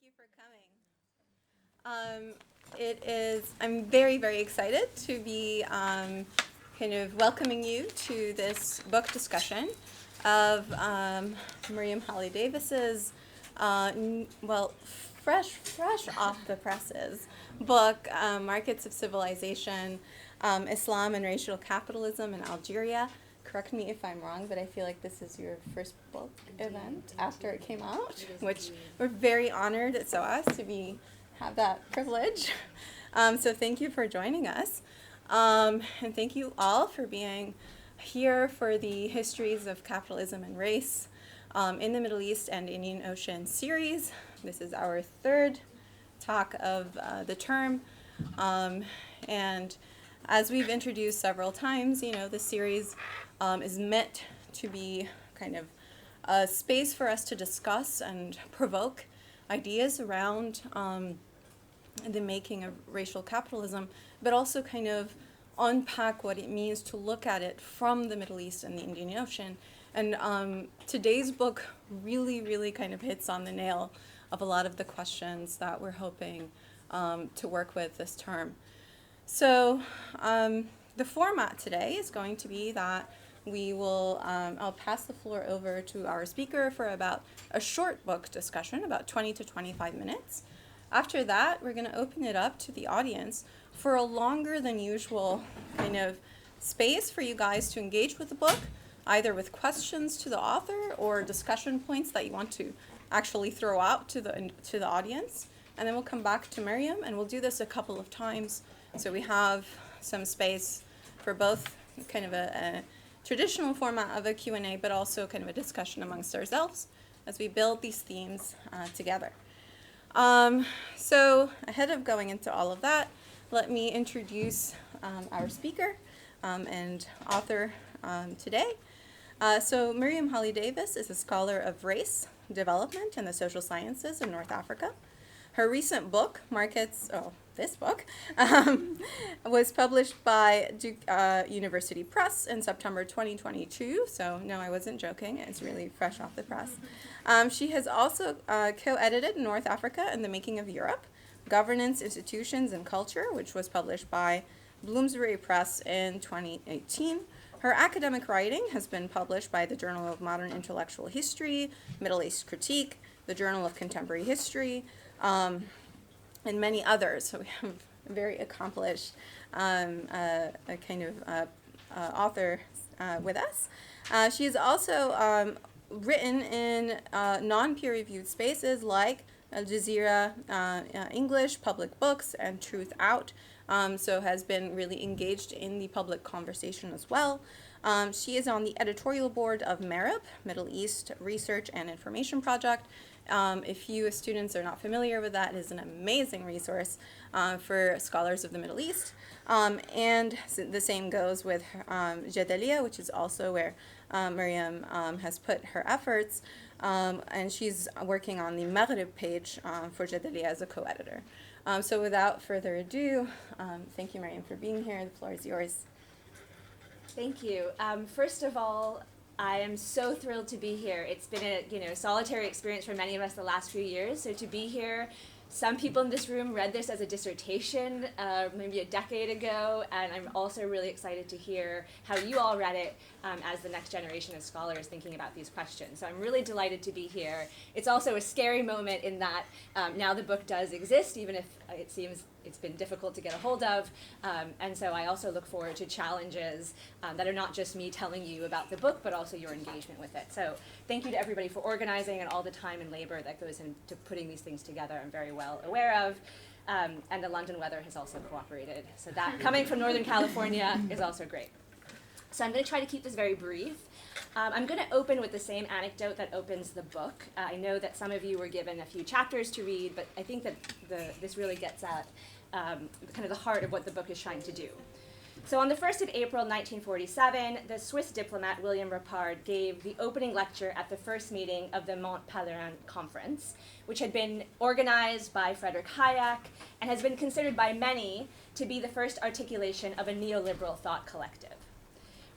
you for coming. I'm very, very excited to be kind of welcoming you to this book discussion of Muriam Haleh Davis's, fresh off the presses book, Markets of Civilization, Islam and Racial Capitalism in Algeria. Correct me if I'm wrong, but I feel like this is your first book event after it came out, which we're very honored at SOAS to have that privilege. So thank you for joining us. And thank you all for being here for the Histories of Capitalism and Race in the Middle East and Indian Ocean series. This is our third talk of the term. And as we've introduced several times, the series is meant to be kind of a space for us to discuss and provoke ideas around the making of racial capitalism, but also kind of unpack what it means to look at it from the Middle East and the Indian Ocean. And today's book really kind of hits on the nail of a lot of the questions that we're hoping to work with this term. So the format today is going to be that we will, I'll pass the floor over to our speaker for about a short book discussion, about 20 to 25 minutes. After that, we're going to open it up to the audience for a longer than usual kind of space for you guys to engage with the book, either with questions to the author or discussion points that you want to actually throw out to the audience. And then we'll come back to Miriam, and we'll do this a couple of times so we have some space for both kind of a traditional format of a Q&A, but also kind of a discussion amongst ourselves as we build these themes together. So ahead of going into all of that, let me introduce our speaker and author today. So Muriam Haleh Davis is a scholar of race, development, and the social sciences in North Africa. Her recent book, this book, was published by Duke University Press in September 2022. So no, I wasn't joking. It's really fresh off the press. She has also co-edited North Africa and the Making of Europe, Governance, Institutions, and Culture, which was published by Bloomsbury Press in 2018. Her academic writing has been published by the Journal of Modern Intellectual History, Middle East Critique, the Journal of Contemporary History, and many others. So we have a very accomplished author with us. She has also written in non-peer-reviewed spaces like Algeria English, Public Books, and Truth Out, so has been really engaged in the public conversation as well. She is on the editorial board of MERIP, Middle East Research and Information Project. If you as students are not familiar with that, it is an amazing resource for scholars of the Middle East. And the same goes with Jadalia, which is also where Miriam has put her efforts. And she's working on the Maghrib page for Jadalia as a co-editor. So without further ado, thank you, Miriam, for being here. The floor is yours. Thank you. First of all, I am so thrilled to be here. It's been a solitary experience for many of us the last few years. So to be here, some people in this room read this as a dissertation maybe a decade ago, and I'm also really excited to hear how you all read it as the next generation of scholars thinking about these questions. So I'm really delighted to be here. It's also a scary moment in that now the book does exist, even if it seems it's been difficult to get a hold of, and so I also look forward to challenges that are not just me telling you about the book, but also your engagement with it. So thank you to everybody for organizing and all the time and labor that goes into putting these things together. I'm very well aware of, and the London weather has also cooperated. So that, coming from Northern California, is also great. So I'm going to try to keep this very brief. I'm going to open with the same anecdote that opens the book. I know that some of you were given a few chapters to read, but I think that this really gets at kind of the heart of what the book is trying to do. So on the 1st of April 1947, the Swiss diplomat William Rapard gave the opening lecture at the first meeting of the Mont Pelerin Conference, which had been organized by Friedrich Hayek and has been considered by many to be the first articulation of a neoliberal thought collective.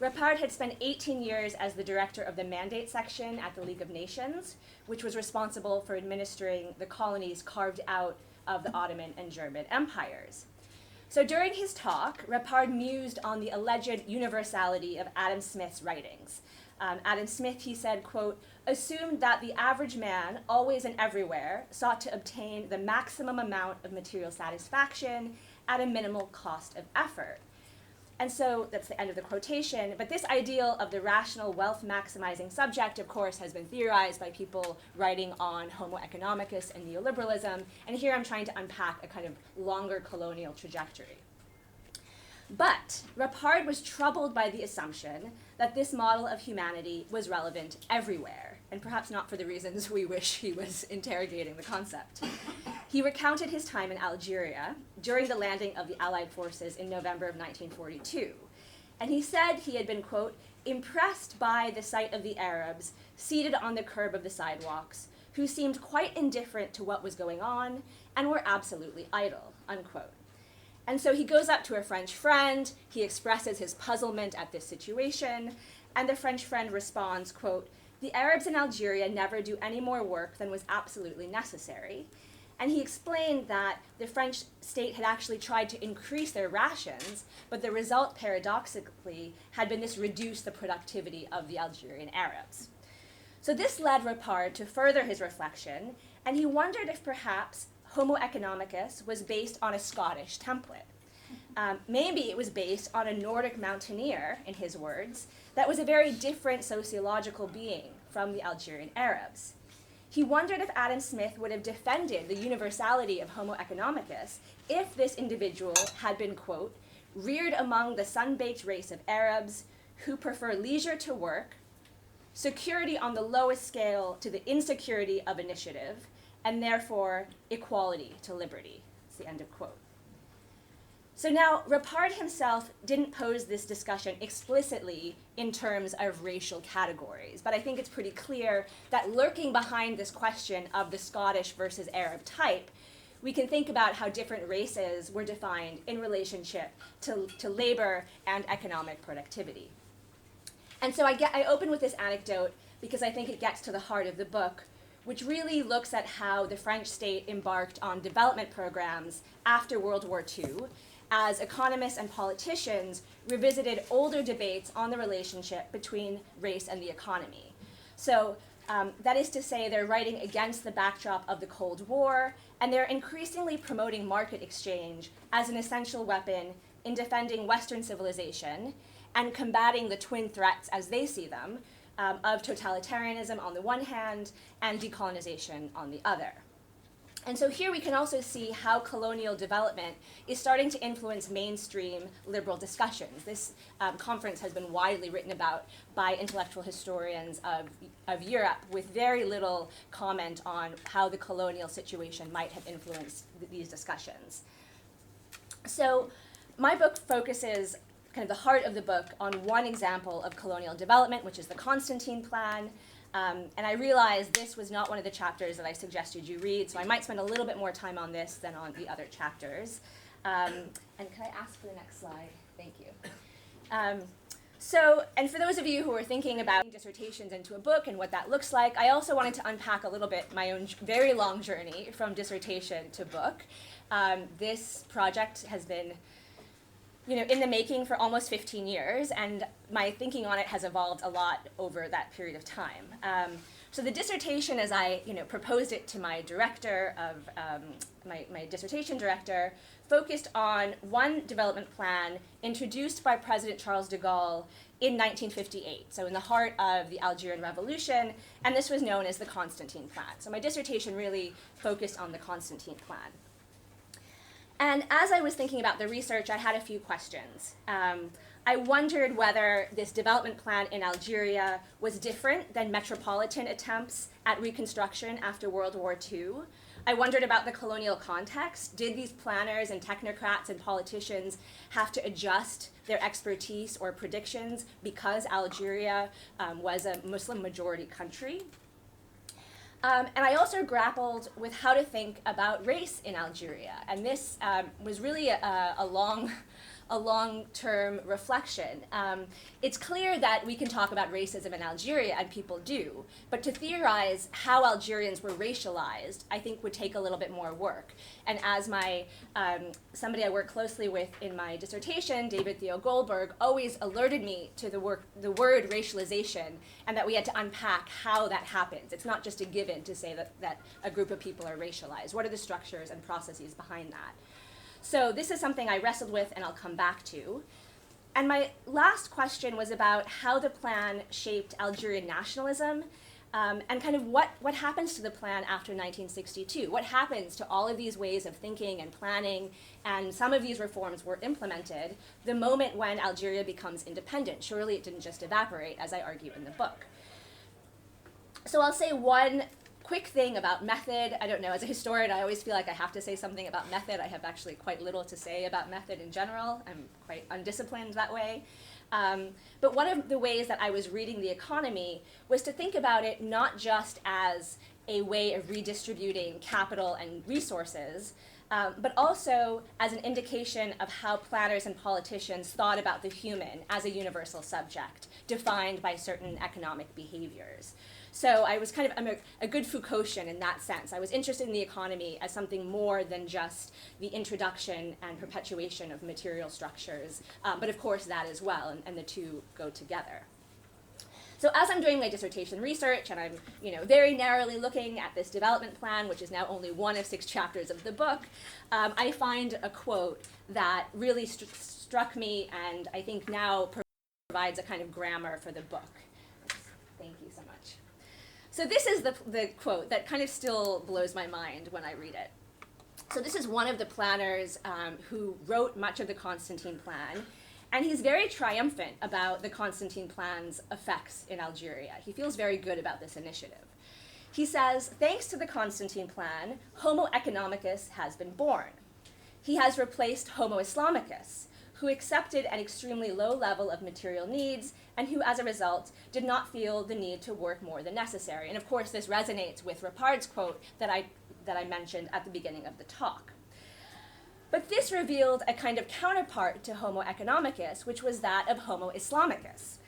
Rapard had spent 18 years as the director of the Mandate section at the League of Nations, which was responsible for administering the colonies carved out of the Ottoman and German empires. So during his talk, Rapard mused on the alleged universality of Adam Smith's writings. Adam Smith, he said, quote, assumed that the average man, always and everywhere, sought to obtain the maximum amount of material satisfaction at a minimal cost of effort. And so that's the end of the quotation. But this ideal of the rational wealth maximizing subject, of course, has been theorized by people writing on Homo economicus and neoliberalism. And here I'm trying to unpack a kind of longer colonial trajectory. But Rapard was troubled by the assumption that this model of humanity was relevant everywhere, and perhaps not for the reasons we wish he was interrogating the concept. He recounted his time in Algeria during the landing of the Allied forces in November of 1942. And he said he had been, quote, impressed by the sight of the Arabs seated on the curb of the sidewalks, who seemed quite indifferent to what was going on and were absolutely idle, unquote. And so he goes up to a French friend, he expresses his puzzlement at this situation, and the French friend responds, quote, the Arabs in Algeria never do any more work than was absolutely necessary. And he explained that the French state had actually tried to increase their rations, but the result, paradoxically, had been this reduce the productivity of the Algerian Arabs. So this led Rapard to further his reflection, and he wondered if perhaps Homo economicus was based on a Scottish template. Maybe it was based on a Nordic mountaineer, in his words, that was a very different sociological being from the Algerian Arabs. He wondered if Adam Smith would have defended the universality of Homo economicus if this individual had been, quote, reared among the sun-baked race of Arabs who prefer leisure to work, security on the lowest scale to the insecurity of initiative, and therefore equality to liberty. It's the end of quote. So now, Rapard himself didn't pose this discussion explicitly in terms of racial categories, but I think it's pretty clear that lurking behind this question of the Scottish versus Arab type, we can think about how different races were defined in relationship to labor and economic productivity. And so I open with this anecdote because I think it gets to the heart of the book, which really looks at how the French state embarked on development programs after World War II, as economists and politicians revisited older debates on the relationship between race and the economy. So that is to say, they're writing against the backdrop of the Cold War, and they're increasingly promoting market exchange as an essential weapon in defending Western civilization and combating the twin threats as they see them, of totalitarianism on the one hand and decolonization on the other. And so here we can also see how colonial development is starting to influence mainstream liberal discussions. This conference has been widely written about by intellectual historians of Europe, with very little comment on how the colonial situation might have influenced these discussions. So my book focuses, kind of the heart of the book, on one example of colonial development, which is the Constantine Plan. And I realized this was not one of the chapters that I suggested you read, so I might spend a little bit more time on this than on the other chapters. And can I ask for the next slide? Thank you. And for those of you who are thinking about dissertations into a book and what that looks like, I also wanted to unpack a little bit my own very long journey from dissertation to book. This project has been in the making for almost 15 years, and my thinking on it has evolved a lot over that period of time. So the dissertation, as I proposed it to my director of my dissertation director, focused on one development plan introduced by President Charles de Gaulle in 1958, so in the heart of the Algerian Revolution, and this was known as the Constantine Plan. So my dissertation really focused on the Constantine Plan. And as I was thinking about the research, I had a few questions. I wondered whether this development plan in Algeria was different than metropolitan attempts at reconstruction after World War II. I wondered about the colonial context. Did these planners and technocrats and politicians have to adjust their expertise or predictions because Algeria was a Muslim majority country? And I also grappled with how to think about race in Algeria. And this was really a long a long-term reflection. It's clear that we can talk about racism in Algeria, and people do, but to theorize how Algerians were racialized, I think would take a little bit more work. And as somebody I work closely with in my dissertation, David Theo Goldberg, always alerted me to the word racialization, and that we had to unpack how that happens. It's not just a given to say that a group of people are racialized. What are the structures and processes behind that? So this is something I wrestled with, and I'll come back to. And my last question was about how the plan shaped Algerian nationalism, and kind of what happens to the plan after 1962? What happens to all of these ways of thinking and planning, and some of these reforms were implemented the moment when Algeria becomes independent? Surely it didn't just evaporate, as I argue in the book. So I'll say one quick thing about method. I don't know, as a historian, I always feel like I have to say something about method. I have actually quite little to say about method in general. I'm quite undisciplined that way. But one of the ways that I was reading the economy was to think about it not just as a way of redistributing capital and resources, but also as an indication of how planners and politicians thought about the human as a universal subject, defined by certain economic behaviors. So I was I'm a good Foucaultian in that sense. I was interested in the economy as something more than just the introduction and perpetuation of material structures, but of course that as well, and the two go together. So as I'm doing my dissertation research, and I'm very narrowly looking at this development plan, which is now only one of 6 chapters of the book, I find a quote that really struck me, and I think now provides a kind of grammar for the book. Thank you so much. So this is the quote that kind of still blows my mind when I read it. So this is one of the planners who wrote much of the Constantine Plan, and he's very triumphant about the Constantine Plan's effects in Algeria. He feels very good about this initiative. He says, thanks to the Constantine Plan, Homo economicus has been born. He has replaced Homo Islamicus, who accepted an extremely low level of material needs and who, as a result, did not feel the need to work more than necessary. And of course, this resonates with Rapard's quote that I mentioned at the beginning of the talk. But this revealed a kind of counterpart to Homo economicus, which was that of Homo Islamicus.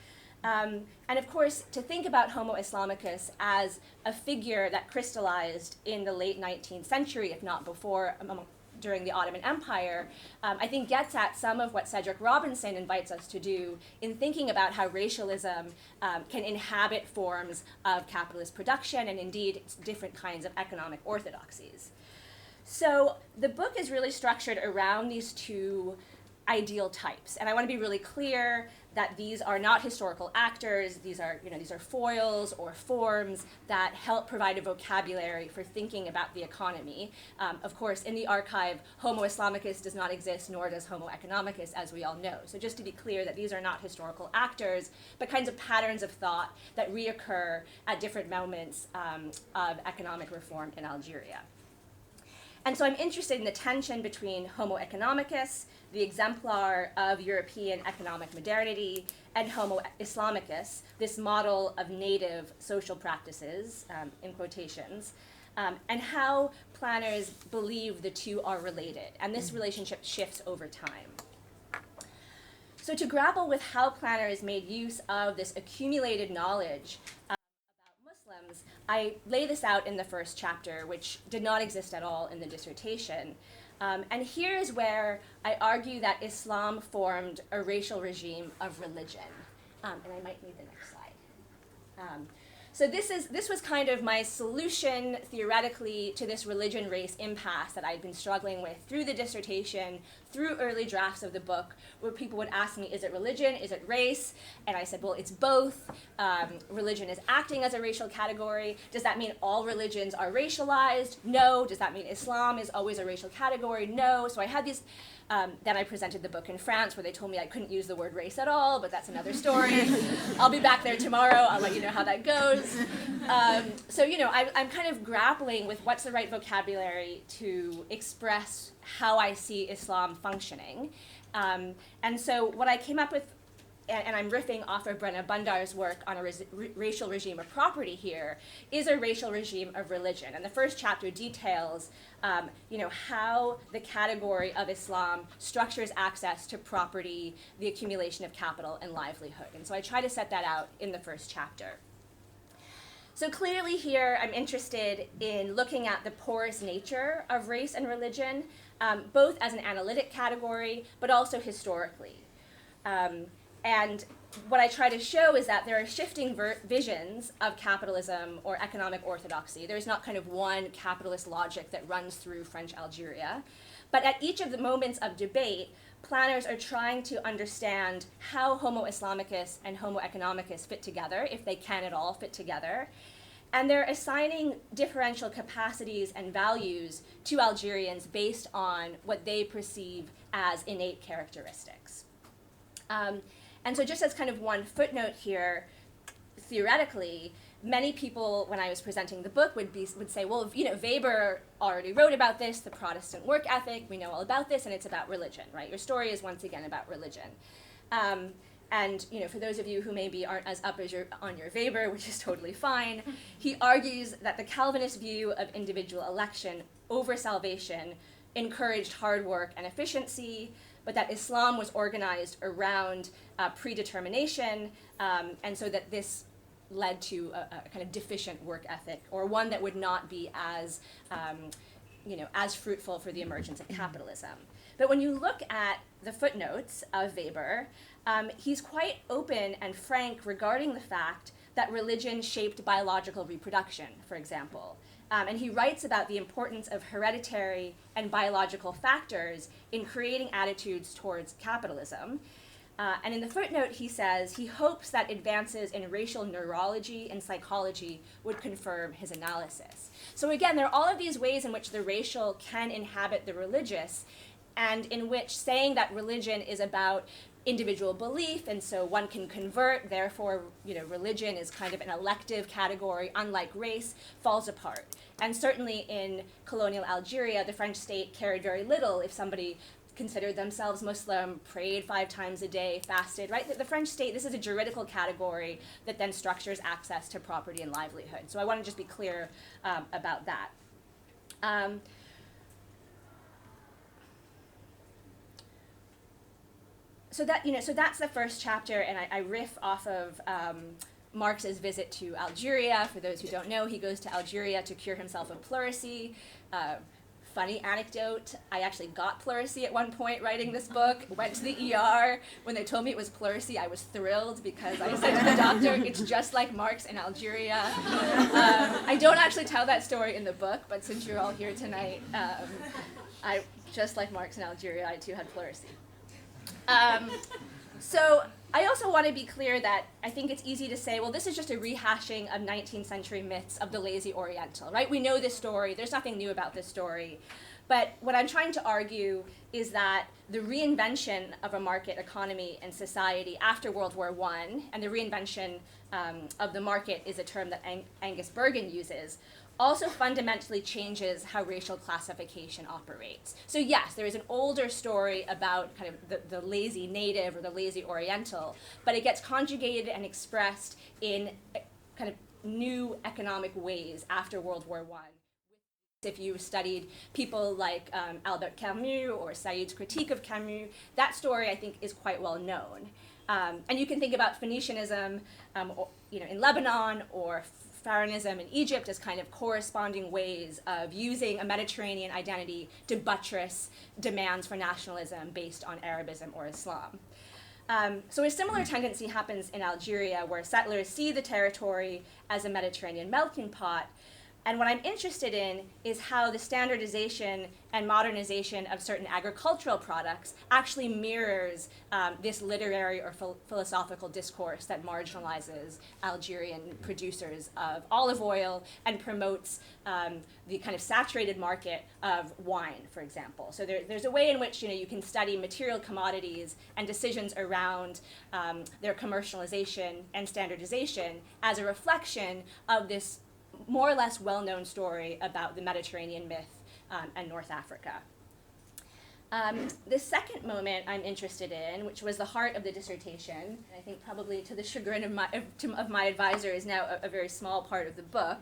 And of course, to think about Homo Islamicus as a figure that crystallized in the late 19th century, if not before, during the Ottoman Empire, I think gets at some of what Cedric Robinson invites us to do in thinking about how racialism can inhabit forms of capitalist production and indeed different kinds of economic orthodoxies. So the book is really structured around these two ideal types, and I want to be really clear that these are not historical actors. These are foils or forms that help provide a vocabulary for thinking about the economy. Of course, in the archive, Homo Islamicus does not exist, nor does Homo economicus, as we all know. So just to be clear that these are not historical actors, but kinds of patterns of thought that reoccur at different moments of economic reform in Algeria. And so I'm interested in the tension between Homo economicus, the exemplar of European economic modernity, and Homo Islamicus, this model of native social practices, in quotations, and how planners believe the two are related. And this relationship shifts over time. So to grapple with how planners made use of this accumulated knowledge Muslims, I lay this out in the first chapter, which did not exist at all in the dissertation. And here is where I argue that Islam formed a racial regime of religion. And I might need the next slide. So this was kind of my solution, theoretically, to this religion-race impasse that I'd been struggling with through the dissertation, through early drafts of the book, where people would ask me, is it religion, is it race? And I said, well, it's both. Religion is acting as a racial category. Does that mean all religions are racialized? No. Does that mean Islam is always a racial category? No. So I had these. Then I presented the book in France, where they told me I couldn't use the word race at all, but that's another story. I'll be back there tomorrow. I'll let you know how that goes. So, I'm kind of grappling with what's the right vocabulary to express how I see Islam functioning. And so what I came up with and I'm riffing off of Brenna Bundar's work on a racial regime of property here, is a racial regime of religion. And the first chapter details how the category of Islam structures access to property, the accumulation of capital, and livelihood. And so I try to set that out in the first chapter. So clearly here, I'm interested in looking at the porous nature of race and religion, both as an analytic category, but also historically. And what I try to show is that there are shifting visions of capitalism or economic orthodoxy. There's not kind of one capitalist logic that runs through French Algeria. But at each of the moments of debate, planners are trying to understand how Homo Islamicus and Homo economicus fit together, if they can at all fit together. And they're assigning differential capacities and values to Algerians based on what they perceive as innate characteristics. And so just as kind of one footnote here, theoretically, many people, when I was presenting the book, would say, well, Weber already wrote about this, the Protestant work ethic, we know all about this, and it's about religion, right? Your story is once again about religion. And for those of you who maybe aren't as up as on your Weber, which is totally fine, he argues that the Calvinist view of individual election over salvation encouraged hard work and efficiency, but that Islam was organized around predetermination, and so that this led to a kind of deficient work ethic, or one that would not be as, as fruitful for the emergence of capitalism. But when you look at the footnotes of Weber, he's quite open and frank regarding the fact that religion shaped biological reproduction, for example. And he writes about the importance of hereditary and biological factors in creating attitudes towards capitalism. And in the footnote, he says he hopes that advances in racial neurology and psychology would confirm his analysis. So again, there are all of these ways in which the racial can inhabit the religious, and in which saying that religion is about individual belief, and so one can convert, therefore, religion is kind of an elective category, unlike race, falls apart. And certainly in colonial Algeria, the French state cared very little if somebody considered themselves Muslim, prayed 5 times a day, fasted, right? The French state, this is a juridical category that then structures access to property and livelihood. So I want to just be clear about that. So that's the first chapter, and I riff off of Marx's visit to Algeria. For those who don't know, he goes to Algeria to cure himself of pleurisy. Funny anecdote, I actually got pleurisy at one point writing this book, went to the ER. When they told me it was pleurisy, I was thrilled because I said to the doctor, it's just like Marx in Algeria. I don't actually tell that story in the book, but since you're all here tonight, just like Marx in Algeria, I too had pleurisy. So I also want to be clear that I think it's easy to say, well, this is just a rehashing of 19th century myths of the lazy Oriental, right? We know this story. There's nothing new about this story. But what I'm trying to argue is that the reinvention of a market economy and society after World War I, and the reinvention of the market is a term that Angus Bergen uses, also fundamentally changes how racial classification operates. So yes, there is an older story about kind of the lazy native or the lazy Oriental, but it gets conjugated and expressed in kind of new economic ways after World War I. If you studied people like Albert Camus or Said's critique of Camus, that story I think is quite well known. And you can think about Phoenicianism in Lebanon or Pharaonism in Egypt as kind of corresponding ways of using a Mediterranean identity to buttress demands for nationalism based on Arabism or Islam. So a similar tendency happens in Algeria, where settlers see the territory as a Mediterranean melting pot. And what I'm interested in is how the standardization and modernization of certain agricultural products actually mirrors this literary or philosophical discourse that marginalizes Algerian producers of olive oil and promotes the kind of saturated market of wine, for example. So there's a way in which you can study material commodities and decisions around their commercialization and standardization as a reflection of this more or less well-known story about the Mediterranean myth and North Africa. The second moment I'm interested in, which was the heart of the dissertation, and I think probably to the chagrin of my advisor is now a very small part of the book,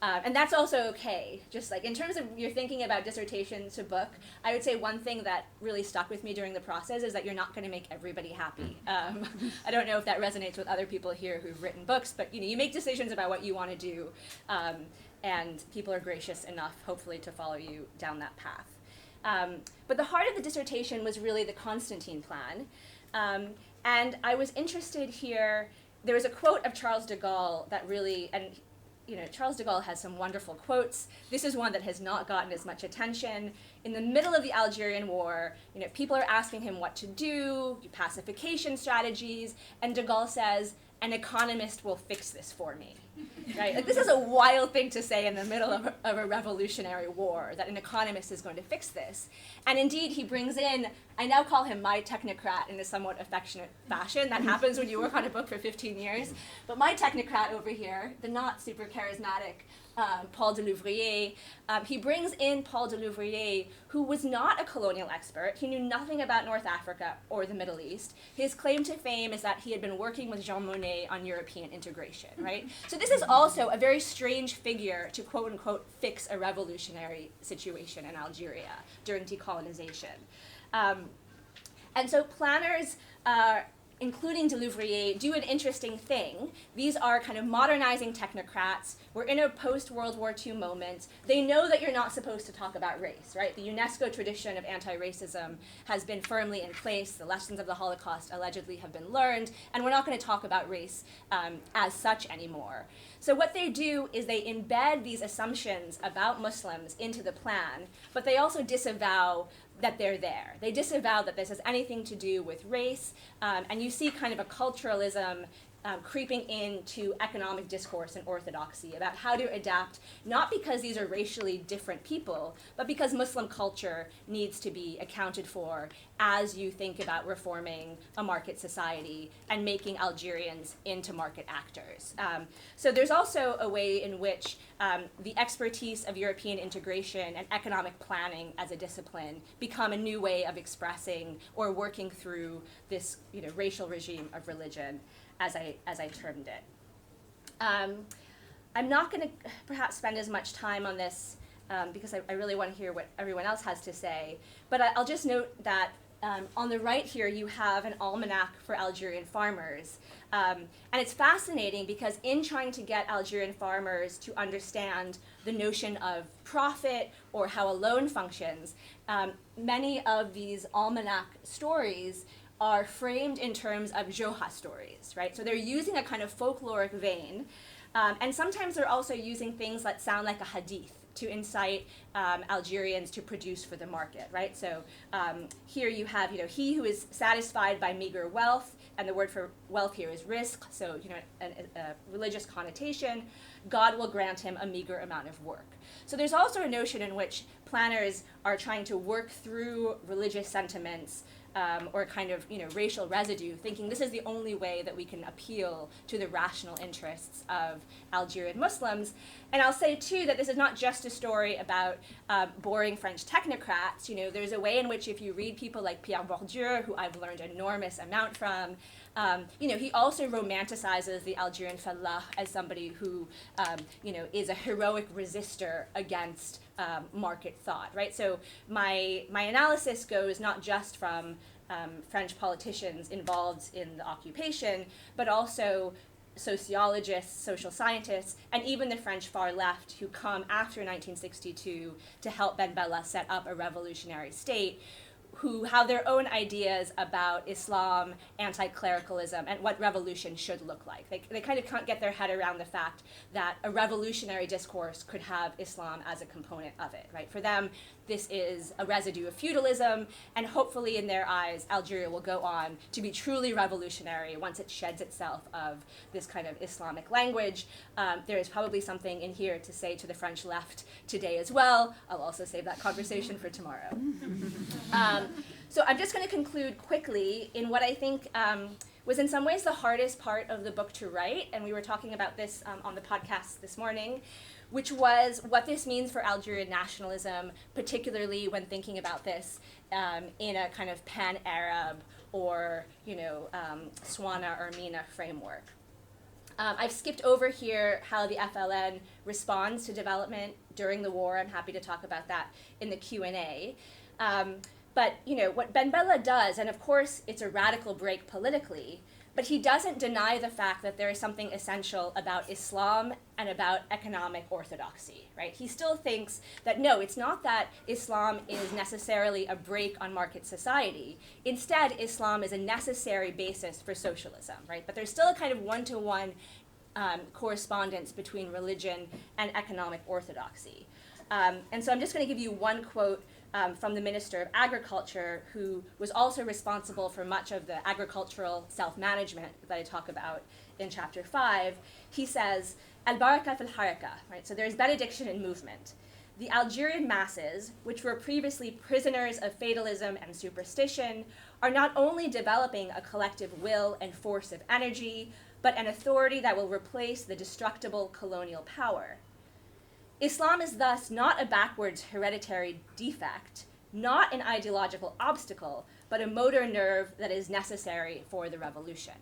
and that's also okay. Just like in terms of you're thinking about dissertation to book, I would say one thing that really stuck with me during the process is that you're not going to make everybody happy. I don't know if that resonates with other people here who've written books, but you make decisions about what you want to do, and people are gracious enough, hopefully, to follow you down that path. But the heart of the dissertation was really the Constantine Plan. And I was interested here, there was a quote of Charles de Gaulle that really, and Charles de Gaulle has some wonderful quotes. This is one that has not gotten as much attention. In the middle of the Algerian War, people are asking him what to do pacification strategies, and de Gaulle says, "An economist will fix this for me." Right? Like, this is a wild thing to say in the middle of a revolutionary war, that an economist is going to fix this. And indeed, he brings in, I now call him my technocrat in a somewhat affectionate fashion. That happens when you work on a book for 15 years. But my technocrat over here, the not super charismatic Paul de Louvrier, he brings in Paul de Louvrier, who was not a colonial expert. He knew nothing about North Africa or the Middle East. His claim to fame is that he had been working with Jean Monnet on European integration, right? So this is also a very strange figure to quote unquote fix a revolutionary situation in Algeria during decolonization. And so planners, including de Louvrier, do an interesting thing. These are kind of modernizing technocrats. We're in a post-World War II moment. They know that you're not supposed to talk about race, right? The UNESCO tradition of anti-racism has been firmly in place. The lessons of the Holocaust allegedly have been learned, and we're not going to talk about race as such anymore. So what they do is they embed these assumptions about Muslims into the plan, but they also disavow that they're there. They disavow that this has anything to do with race, and you see kind of a culturalism creeping into economic discourse and orthodoxy about how to adapt, not because these are racially different people, but because Muslim culture needs to be accounted for as you think about reforming a market society and making Algerians into market actors. So there's also a way in which the expertise of European integration and economic planning as a discipline become a new way of expressing or working through this racial regime of religion, as I termed it. I'm not going to perhaps spend as much time on this because I really want to hear what everyone else has to say, but I'll just note that on the right here you have an almanac for Algerian farmers. And it's fascinating because in trying to get Algerian farmers to understand the notion of profit or how a loan functions, many of these almanac stories are framed in terms of Joha stories, right? So they're using a kind of folkloric vein, and sometimes they're also using things that sound like a hadith to incite Algerians to produce for the market, right? So here you have, he who is satisfied by meager wealth, and the word for wealth here is rizq, so a religious connotation. God will grant him a meager amount of work. So there's also a notion in which planners are trying to work through religious sentiments or kind of racial residue, thinking this is the only way that we can appeal to the rational interests of Algerian Muslims. And I'll say too that this is not just a story about boring French technocrats. There's a way in which if you read people like Pierre Bourdieu, who I've learned an enormous amount from, he also romanticizes the Algerian Fallah as somebody who is a heroic resistor against market thought, right? So my analysis goes not just from French politicians involved in the occupation, but also sociologists, social scientists, and even the French far left who come after 1962 to help Ben Bella set up a revolutionary state, who have their own ideas about Islam, anti-clericalism, and what revolution should look like. They kind of can't get their head around the fact that a revolutionary discourse could have Islam as a component of it, right? For them, this is a residue of feudalism, and hopefully in their eyes, Algeria will go on to be truly revolutionary once it sheds itself of this kind of Islamic language. There is probably something in here to say to the French left today as well. I'll also save that conversation for tomorrow. So I'm just going to conclude quickly in what I think was in some ways the hardest part of the book to write, and we were talking about this on the podcast this morning, which was what this means for Algerian nationalism, particularly when thinking about this in a kind of pan-Arab or, Swana or MENA framework. I've skipped over here how the FLN responds to development during the war. I'm happy to talk about that in the Q&A. But what Ben Bella does, and of course it's a radical break politically, but he doesn't deny the fact that there is something essential about Islam and about economic orthodoxy, right? He still thinks that no, it's not that Islam is necessarily a break on market society. Instead, Islam is a necessary basis for socialism, right? But there's still a kind of one-to-one correspondence between religion and economic orthodoxy. And so I'm just going to give you one quote from the Minister of Agriculture, who was also responsible for much of the agricultural self-management that I talk about in chapter 5. He says, "Al-baraka fil haraka," right? So there's benediction in movement. The Algerian masses, which were previously prisoners of fatalism and superstition, are not only developing a collective will and force of energy, but an authority that will replace the destructible colonial power. Islam is thus not a backwards hereditary defect, not an ideological obstacle, but a motor nerve that is necessary for the revolution.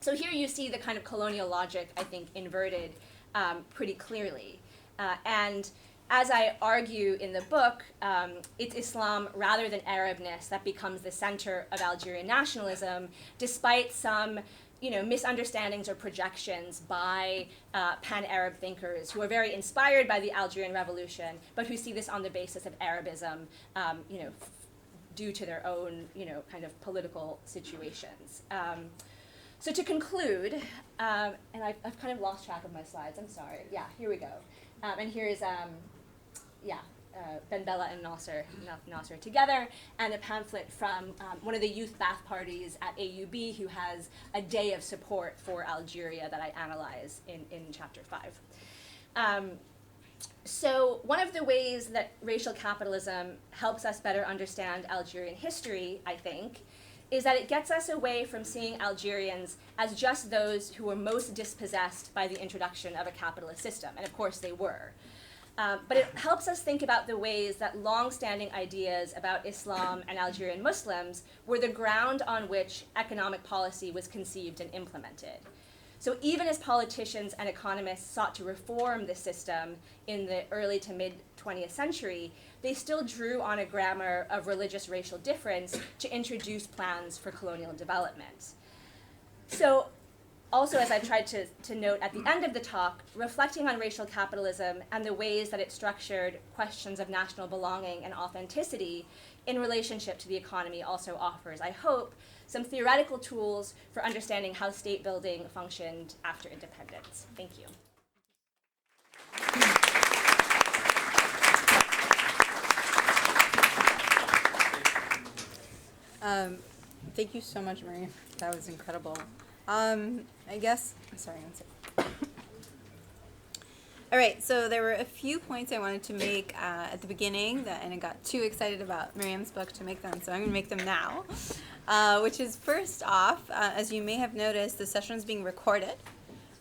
So here you see the kind of colonial logic, I think, inverted pretty clearly. And as I argue in the book, it's Islam rather than Arabness that becomes the center of Algerian nationalism, despite some misunderstandings or projections by pan-Arab thinkers who are very inspired by the Algerian Revolution, but who see this on the basis of Arabism, due to their own, kind of political situations. So to conclude, and I've kind of lost track of my slides, I'm sorry. Yeah, here we go. And here's, Ben Bella and Nasser together, and a pamphlet from one of the youth bath parties at AUB who has a day of support for Algeria that I analyze in chapter 5. So one of the ways that racial capitalism helps us better understand Algerian history, I think, is that it gets us away from seeing Algerians as just those who were most dispossessed by the introduction of a capitalist system, and of course they were. But it helps us think about the ways that long-standing ideas about Islam and Algerian Muslims were the ground on which economic policy was conceived and implemented. So even as politicians and economists sought to reform the system in the early to mid-20th century, they still drew on a grammar of religious racial difference to introduce plans for colonial development. So also, as I've tried to note at the end of the talk, reflecting on racial capitalism and the ways that it structured questions of national belonging and authenticity in relationship to the economy also offers, I hope, some theoretical tools for understanding how state building functioned after independence. Thank you. Thank you so much, Muriam. That was incredible. I guess, sorry, one second. All right, so there were a few points I wanted to make at the beginning, and I got too excited about Miriam's book to make them, so I'm going to make them now. Which is, first off, as you may have noticed, the session is being recorded.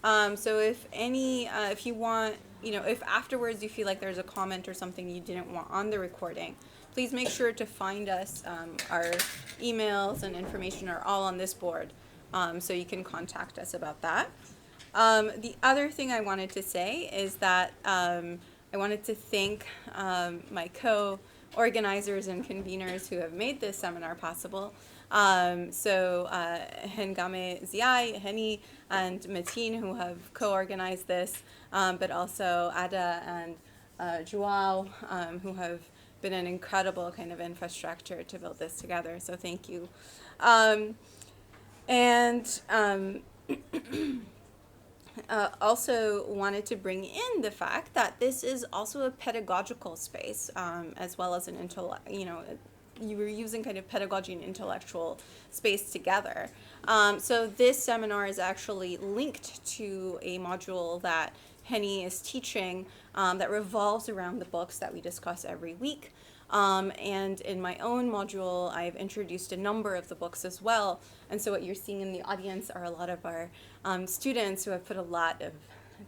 So if you want, if afterwards you feel like there's a comment or something you didn't want on the recording, please make sure to find us. Our emails and information are all on this board. So you can contact us about that. The other thing I wanted to say is that I wanted to thank my co-organizers and conveners who have made this seminar possible. So Hengame Ziai, Heni, and Mateen, who have co-organized this, but also Ada and Joao, who have been an incredible kind of infrastructure to build this together. So thank you. Also wanted to bring in the fact that this is also a pedagogical space, as well as an you were using kind of pedagogy and intellectual space together. So this seminar is actually linked to a module that Henny is teaching that revolves around the books that we discuss every week. And in my own module, I've introduced a number of the books as well. And so what you're seeing in the audience are a lot of our students who have put a lot of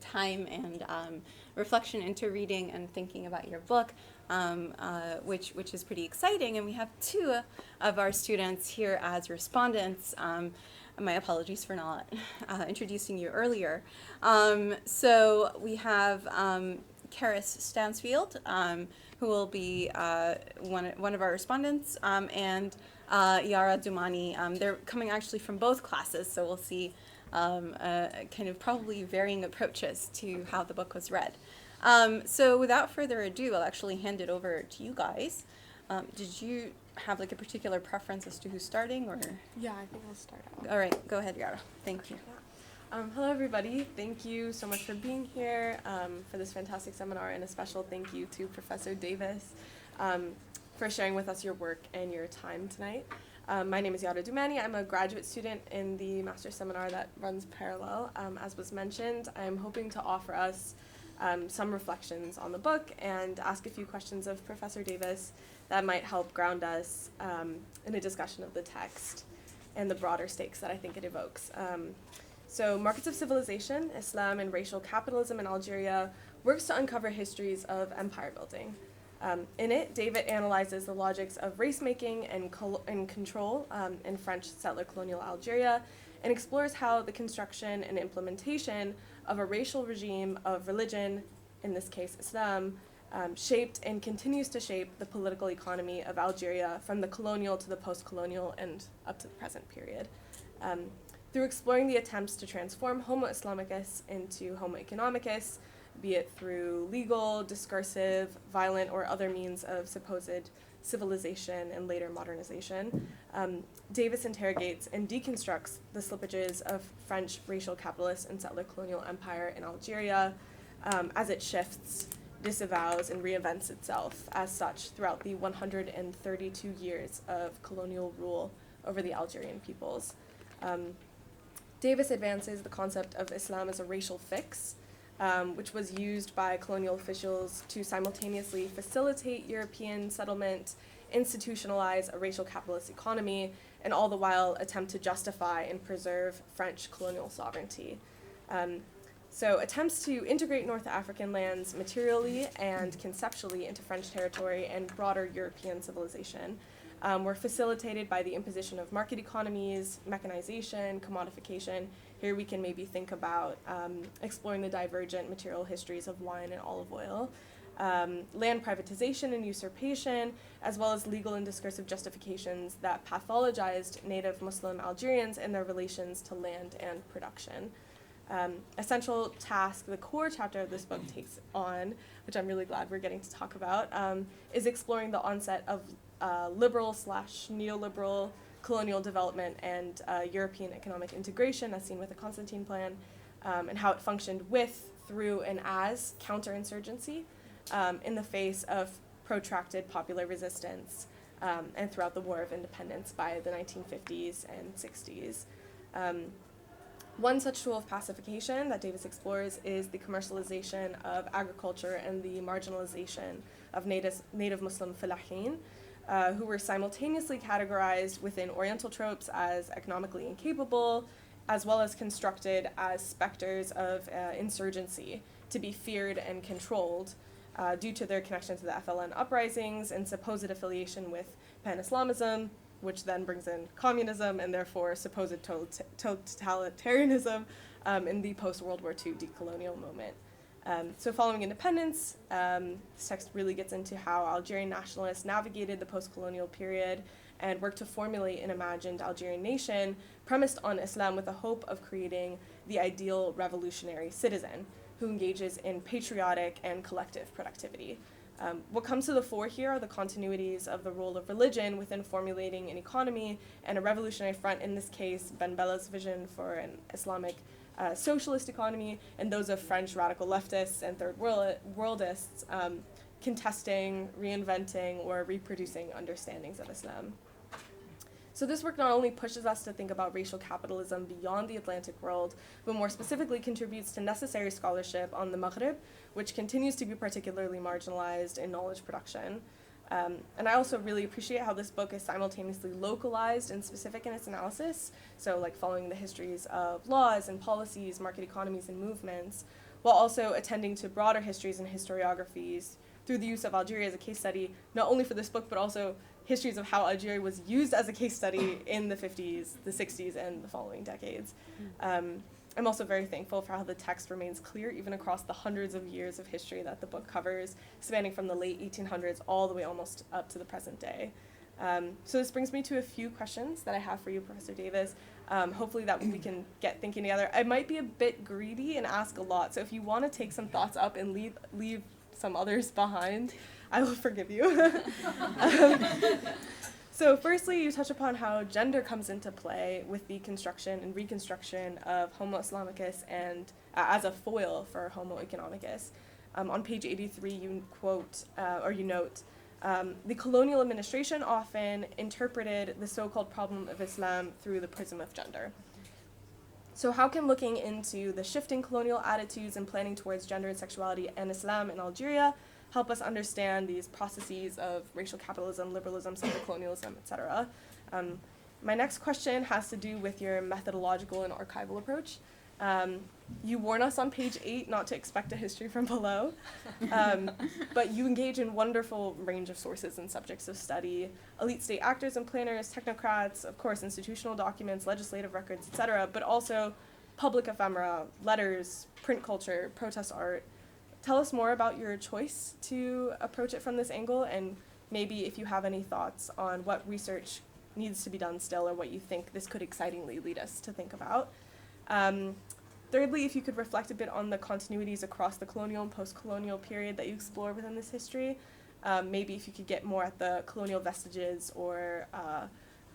time and reflection into reading and thinking about your book, which is pretty exciting. And we have two of our students here as respondents. My apologies for not introducing you earlier. So we have Karis Stansfield, who will be one of our respondents, and Yara Dumani. They're coming actually from both classes, so we'll see kind of probably varying approaches to how the book was read. So without further ado, I'll actually hand it over to you guys. Did you have like a particular preference as to who's starting, or? Yeah, I think I'll start out. All right, go ahead, Yara. Thank you. Hello, everybody. Thank you so much for being here for this fantastic seminar, and a special thank you to Professor Davis for sharing with us your work and your time tonight. My name is Yara Dumani. I'm a graduate student in the master's seminar that runs parallel. As was mentioned, I'm hoping to offer us some reflections on the book and ask a few questions of Professor Davis that might help ground us in a discussion of the text and the broader stakes that I think it evokes. So Markets of Civilization, Islam and Racial Capitalism in Algeria works to uncover histories of empire building. In it, David analyzes the logics of race-making and control in French settler colonial Algeria, and explores how the construction and implementation of a racial regime of religion, in this case Islam, shaped and continues to shape the political economy of Algeria from the colonial to the post-colonial and up to the present period. Through exploring the attempts to transform Homo Islamicus into Homo economicus, be it through legal, discursive, violent, or other means of supposed civilization and later modernization, Davis interrogates and deconstructs the slippages of French racial capitalist and settler colonial empire in Algeria as it shifts, disavows, and reinvents itself as such throughout the 132 years of colonial rule over the Algerian peoples. Davis advances the concept of Islam as a racial fix, which was used by colonial officials to simultaneously facilitate European settlement, institutionalize a racial capitalist economy, and all the while attempt to justify and preserve French colonial sovereignty. So attempts to integrate North African lands materially and conceptually into French territory and broader European civilization were facilitated by the imposition of market economies, mechanization, commodification. Here we can maybe think about exploring the divergent material histories of wine and olive oil, land privatization and usurpation, as well as legal and discursive justifications that pathologized native Muslim Algerians and their relations to land and production. A central task the core chapter of this book takes on, which I'm really glad we're getting to talk about, is exploring the onset of liberal/neoliberal colonial development and European economic integration, as seen with the Constantine Plan, and how it functioned with, through, and as counterinsurgency in the face of protracted popular resistance and throughout the War of Independence by the 1950s and 60s. One such tool of pacification that Davis explores is the commercialization of agriculture and the marginalization of native Muslim falahin, who were simultaneously categorized within Oriental tropes as economically incapable, as well as constructed as specters of insurgency to be feared and controlled due to their connection to the FLN uprisings and supposed affiliation with pan-Islamism, which then brings in communism and therefore supposed totalitarianism in the post-World War II decolonial moment. So following independence, this text really gets into how Algerian nationalists navigated the post-colonial period and worked to formulate an imagined Algerian nation premised on Islam with the hope of creating the ideal revolutionary citizen who engages in patriotic and collective productivity. What comes to the fore here are the continuities of the role of religion within formulating an economy and a revolutionary front, in this case, Ben Bella's vision for an Islamic socialist economy, and those of French radical leftists and third worldists contesting, reinventing, or reproducing understandings of Islam. So this work not only pushes us to think about racial capitalism beyond the Atlantic world, but more specifically contributes to necessary scholarship on the Maghreb, which continues to be particularly marginalized in knowledge production. And I also really appreciate how this book is simultaneously localized and specific in its analysis, so like following the histories of laws and policies, market economies, and movements, while also attending to broader histories and historiographies through the use of Algeria as a case study, not only for this book, but also histories of how Algeria was used as a case study in the 50s, the 60s, and the following decades. I'm also very thankful for how the text remains clear even across the hundreds of years of history that the book covers, spanning from the late 1800s all the way almost up to the present day. So this brings me to a few questions that I have for you, Professor Davis. Hopefully that we can get thinking together. I might be a bit greedy and ask a lot, so if you want to take some thoughts up and leave some others behind, I will forgive you. So firstly, you touch upon how gender comes into play with the construction and reconstruction of Homo Islamicus and as a foil for Homo economicus. On page 83, you quote, or you note, the colonial administration often interpreted the so-called problem of Islam through the prism of gender. So how can looking into the shifting colonial attitudes and planning towards gender and sexuality and Islam in Algeria help us understand these processes of racial capitalism, liberalism, settler colonialism, etc.? My next question has to do with your methodological and archival approach. You warn us on page 8 not to expect a history from below, but you engage in wonderful range of sources and subjects of study, elite state actors and planners, technocrats, of course, institutional documents, legislative records, etc., but also public ephemera, letters, print culture, protest art. Tell us more about your choice to approach it from this angle, and maybe if you have any thoughts on what research needs to be done still or what you think this could excitingly lead us to think about. Thirdly, if you could reflect a bit on the continuities across the colonial and post-colonial period that you explore within this history. Maybe if you could get more at the colonial vestiges or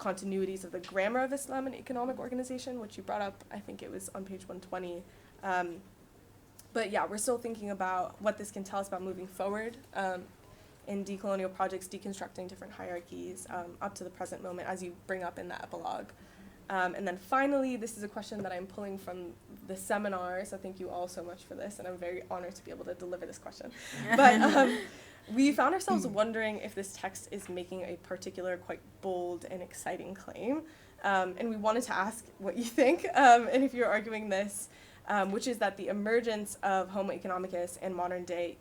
continuities of the grammar of Islam and economic organization, which you brought up, I think it was on page 120. But yeah, we're still thinking about what this can tell us about moving forward in decolonial projects, deconstructing different hierarchies up to the present moment, as you bring up in the epilogue. And then finally, this is a question that I'm pulling from the seminar, so thank you all so much for this, and I'm very honored to be able to deliver this question. But we found ourselves wondering if this text is making a particular, quite bold and exciting claim, and we wanted to ask what you think, and if you're arguing this, which is that the emergence of Homo economicus and modern day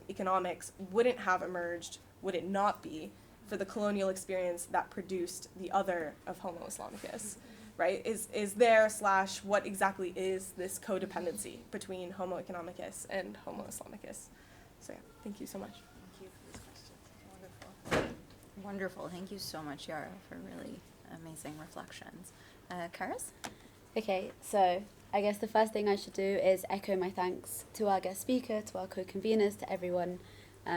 economics wouldn't have emerged, would it not be, for the colonial experience that produced the other of Homo Islamicus, right? Is there / what exactly is this codependency between Homo economicus and Homo Islamicus? So yeah, thank you so much. Thank you for this question. Wonderful. Wonderful. Thank you so much, Yara, for really amazing reflections. Karis? Okay, so I guess the first thing I should do is echo my thanks to our guest speaker, to our co-conveners, to everyone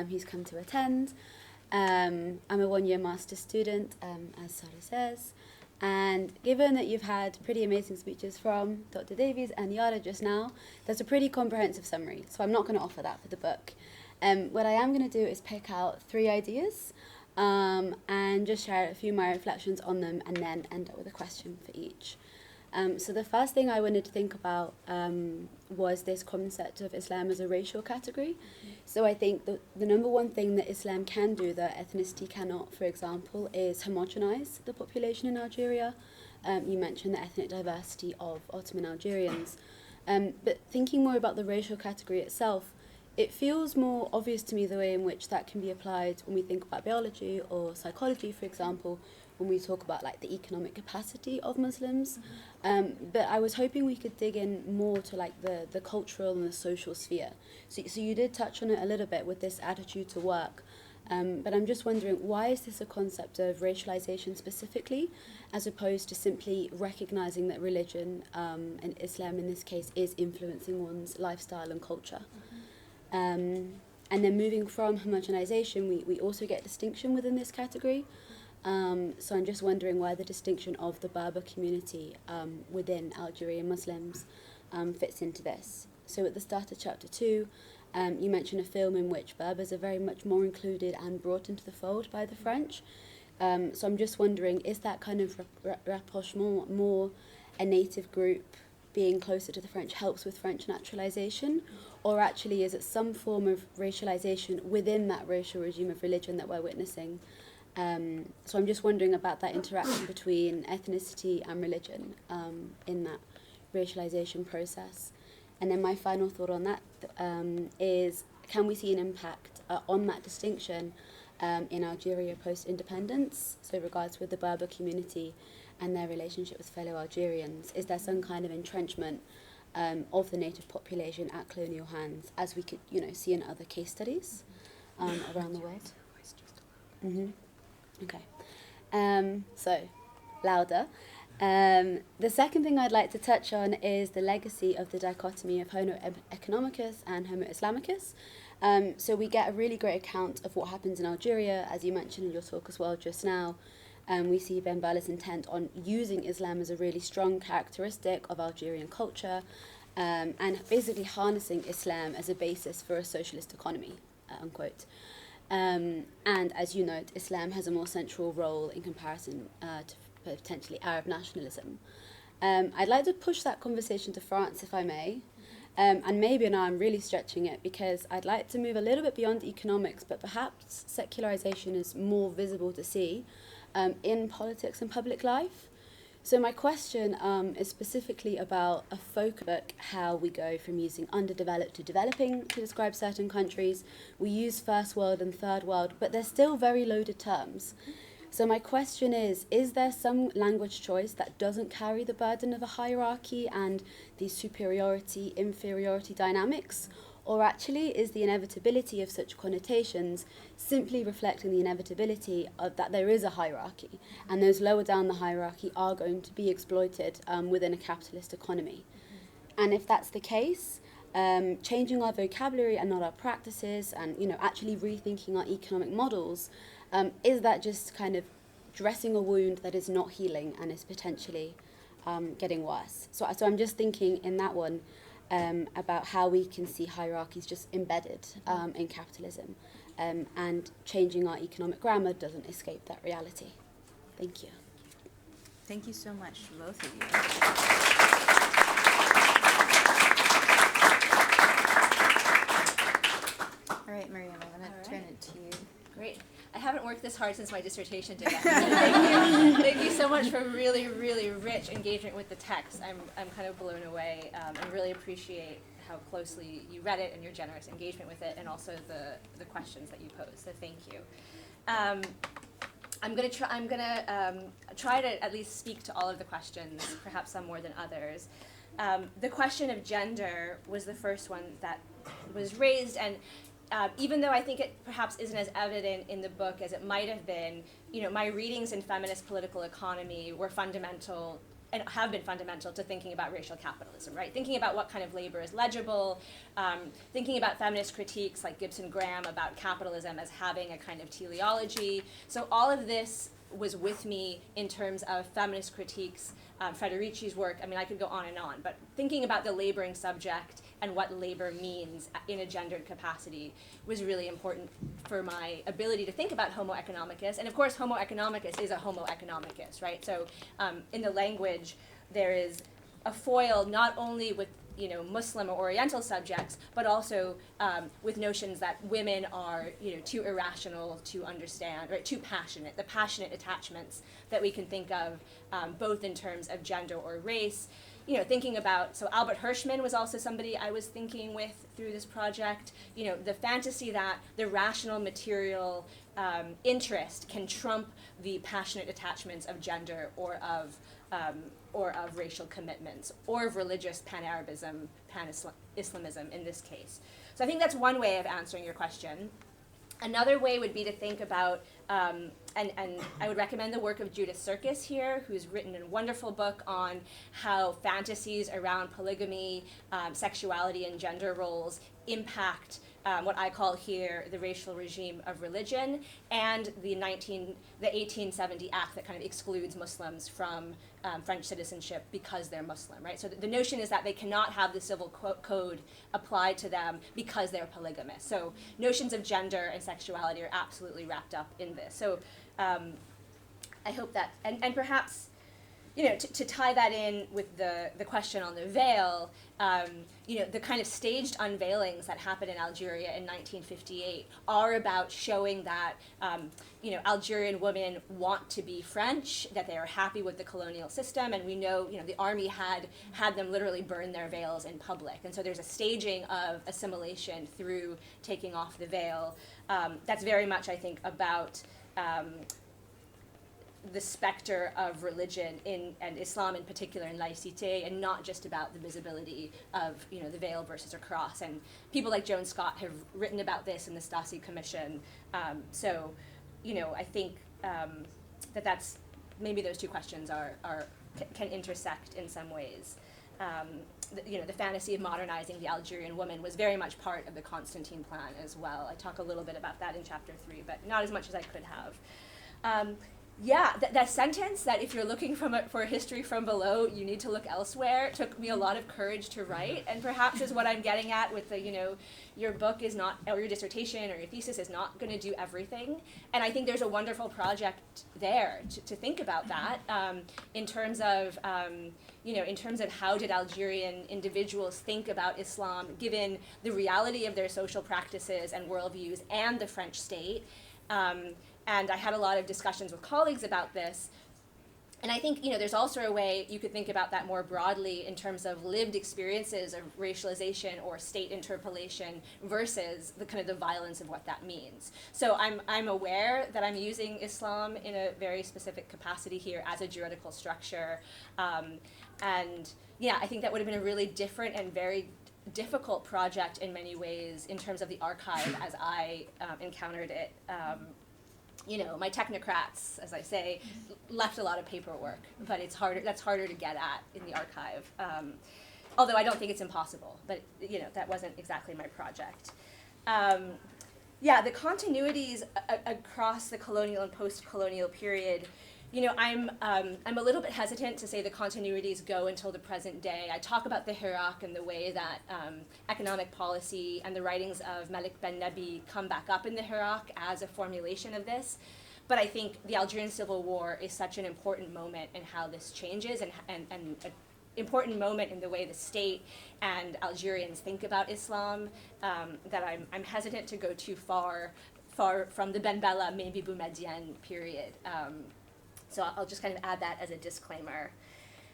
who's come to attend. I'm a one-year master's student, as Sarah says, and given that you've had pretty amazing speeches from Dr. Davies and Yara just now, there's a pretty comprehensive summary, so I'm not going to offer that for the book. What I am going to do is pick out 3 ideas and just share a few of my reflections on them and then end up with a question for each. So the first thing I wanted to think about was this concept of Islam as a racial category. So I think the number one thing that Islam can do that ethnicity cannot, for example, is homogenize the population in Algeria. You mentioned the ethnic diversity of Ottoman Algerians. But thinking more about the racial category itself, it feels more obvious to me the way in which that can be applied when we think about biology or psychology, for example, when we talk about like the economic capacity of Muslims. But I was hoping we could dig in more to like the cultural and the social sphere. So you did touch on it a little bit with this attitude to work. But I'm just wondering, why is this a concept of racialization specifically, as opposed to simply recognizing that religion, and Islam in this case, is influencing one's lifestyle and culture? And then moving from homogenization, we also get distinction within this category. So I'm just wondering why the distinction of the Berber community within Algerian Muslims fits into this. So at the start of chapter 2, you mentioned a film in which Berbers are very much more included and brought into the fold by the French. So I'm just wondering, is that kind of rapprochement more a native group being closer to the French helps with French naturalization, or actually is it some form of racialization within that racial regime of religion that we're witnessing? So I'm just wondering about that interaction between ethnicity and religion in that racialization process. And then my final thought on that is, can we see an impact on that distinction in Algeria post-independence, so regards with the Berber community and their relationship with fellow Algerians? Is there some kind of entrenchment of the native population at colonial hands, as we could, see in other case studies around the world? Okay. So, louder. The second thing I'd like to touch on is the legacy of the dichotomy of Homo economicus and Homo Islamicus. So we get a really great account of what happens in Algeria, as you mentioned in your talk as well just now. We see Ben Bella's intent on using Islam as a really strong characteristic of Algerian culture, and basically harnessing Islam as a basis for a socialist economy, unquote. And as you note, Islam has a more central role in comparison to potentially Arab nationalism. I'd like to push that conversation to France, if I may. And maybe now I'm really stretching it, because I'd like to move a little bit beyond economics, but perhaps secularization is more visible to see in politics and public life. So my question is specifically about a focus book, how we go from using underdeveloped to developing to describe certain countries. We use first world and third world, but they're still very loaded terms. So my question is there some language choice that doesn't carry the burden of a hierarchy and these superiority-inferiority dynamics? Or actually is the inevitability of such connotations simply reflecting the inevitability of that there is a hierarchy, and those lower down the hierarchy are going to be exploited within a capitalist economy? And if that's the case, changing our vocabulary and not our practices, and actually rethinking our economic models, is that just kind of dressing a wound that is not healing and is potentially getting worse? So I'm just thinking in that one about how we can see hierarchies just embedded in capitalism, and changing our economic grammar doesn't escape that reality. Thank you. Thank you so much, both of you. All right, Miriam, I'm going to turn it to you. Great. I haven't worked this hard since my dissertation did that. Thank you so much for really, really rich engagement with the text. I'm kind of blown away, and really appreciate how closely you read it and your generous engagement with it, and also the questions that you posed. So thank you. I'm gonna try to at least speak to all of the questions, perhaps some more than others. The question of gender was the first one that was raised, and even though I think it perhaps isn't as evident in the book as it might have been, my readings in feminist political economy were fundamental and have been fundamental to thinking about racial capitalism, right? Thinking about what kind of labor is legible, thinking about feminist critiques like Gibson Graham about capitalism as having a kind of teleology. So all of this was with me in terms of feminist critiques, Federici's work. I mean, I could go on, but thinking about the laboring subject and what labor means in a gendered capacity was really important for my ability to think about Homo economicus. And of course, Homo economicus is a Homo economicus, right? So in the language, there is a foil not only with Muslim or Oriental subjects, but also with notions that women are too irrational to understand, or too passionate, the passionate attachments that we can think of both in terms of gender or race. Thinking about, so Albert Hirschman was also somebody I was thinking with through this project, the fantasy that the rational material interest can trump the passionate attachments of gender or of racial commitments, or of religious pan-Arabism, pan-Islamism in this case. So I think that's one way of answering your question. Another way would be to think about, and I would recommend the work of Judith Serkis here, who's written a wonderful book on how fantasies around polygamy, sexuality, and gender roles impact what I call here the racial regime of religion, and the 1870 Act that kind of excludes Muslims from French citizenship because they're Muslim, right? So the notion is that they cannot have the civil code applied to them because they're polygamous. So notions of gender and sexuality are absolutely wrapped up in this. So I hope that, and perhaps, to tie that in with the question on the veil, the kind of staged unveilings that happened in Algeria in 1958 are about showing that, Algerian women want to be French, that they are happy with the colonial system, and we know, the army had them literally burn their veils in public. And so there's a staging of assimilation through taking off the veil. That's very much, I think, about the specter of religion and Islam in particular in laïcité, and not just about the visibility of the veil versus a cross. And people like Joan Scott have written about this in the Stasi Commission. I think that's maybe those two questions can intersect in some ways. The fantasy of modernizing the Algerian woman was very much part of the Constantine plan as well. I talk a little bit about that in chapter 3, but not as much as I could have. That sentence that if you're looking for a history from below, you need to look elsewhere, took me a lot of courage to write, and perhaps is what I'm getting at with the, your book is not, or your dissertation or your thesis is not going to do everything. And I think there's a wonderful project there to think about that in terms of how did Algerian individuals think about Islam given the reality of their social practices and worldviews and the French state. And I had a lot of discussions with colleagues about this. And I think, there's also a way you could think about that more broadly in terms of lived experiences of racialization or state interpolation versus the kind of the violence of what that means. So I'm aware that I'm using Islam in a very specific capacity here as a juridical structure. I think that would have been a really different and very difficult project in many ways in terms of the archive as I encountered it. My technocrats, as I say, left a lot of paperwork, but that's harder to get at in the archive. Although I don't think it's impossible, but that wasn't exactly my project. The continuities across the colonial and post-colonial period, I'm a little bit hesitant to say the continuities go until the present day. I talk about the Hirak and the way that economic policy and the writings of Malik Ben Nabi come back up in the Hirak as a formulation of this. But I think the Algerian Civil War is such an important moment in how this changes and an important moment in the way the state and Algerians think about Islam that I'm hesitant to go too far from the Ben Bella, maybe Boumediene period. So I'll just kind of add that as a disclaimer.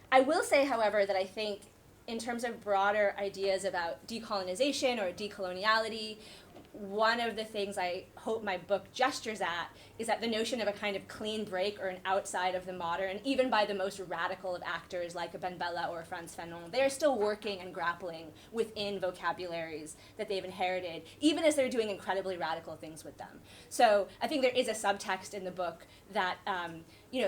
I will say, however, that I think in terms of broader ideas about decolonization or decoloniality, one of the things I hope my book gestures at is that the notion of a kind of clean break or an outside of the modern, even by the most radical of actors like a Ben Bella or a Frantz Fanon, they are still working and grappling within vocabularies that they've inherited, even as they're doing incredibly radical things with them. So I think there is a subtext in the book that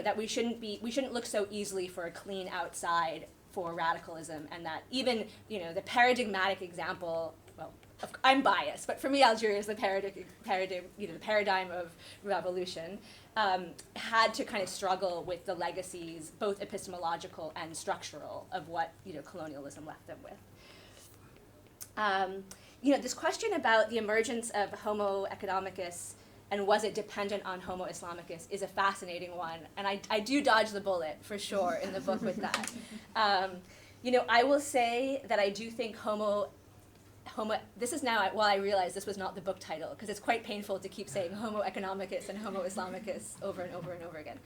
that we shouldn't look so easily for a clean outside for radicalism, and that even the paradigmatic example, well, I'm biased, but for me Algeria is the paradigm of revolution, had to kind of struggle with the legacies, both epistemological and structural, of what colonialism left them with. This question about the emergence of Homo economicus and was it dependent on Homo Islamicus is a fascinating one, and I do dodge the bullet for sure in the book with that. I will say that I do think this is now, I realize this was not the book title, because it's quite painful to keep saying Homo economicus and Homo Islamicus over and over and over again.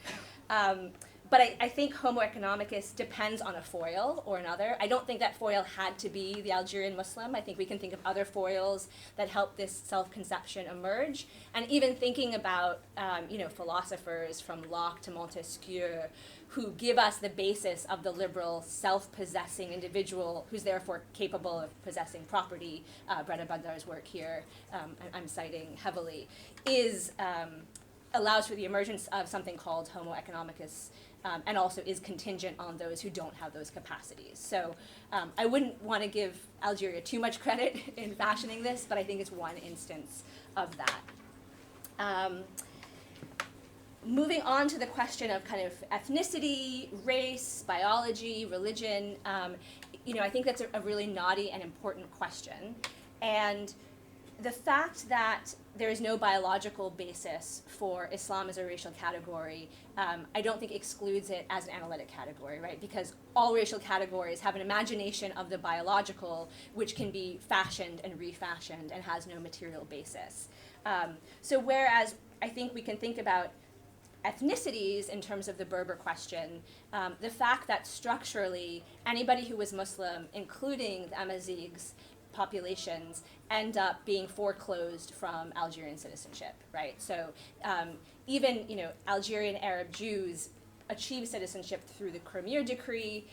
But I think Homo economicus depends on a foil or another. I don't think that foil had to be the Algerian Muslim. I think we can think of other foils that help this self-conception emerge. And even thinking about philosophers from Locke to Montesquieu who give us the basis of the liberal self-possessing individual who's therefore capable of possessing property. Breda Bandar's work here, I'm citing heavily, allows for the emergence of something called Homo economicus, and also is contingent on those who don't have those capacities. So I wouldn't want to give Algeria too much credit in fashioning this, but I think it's one instance of that. Moving on to the question of kind of ethnicity, race, biology, religion, I think that's a really knotty and important question. And the fact that there is no biological basis for Islam as a racial category, I don't think excludes it as an analytic category, right? Because all racial categories have an imagination of the biological, which can be fashioned and refashioned and has no material basis. So whereas I think we can think about ethnicities in terms of the Berber question, the fact that structurally anybody who was Muslim, including the Amazighs populations, end up being foreclosed from Algerian citizenship, right? So even, you know, Algerian Arab Jews achieve citizenship through the Khmer Decree,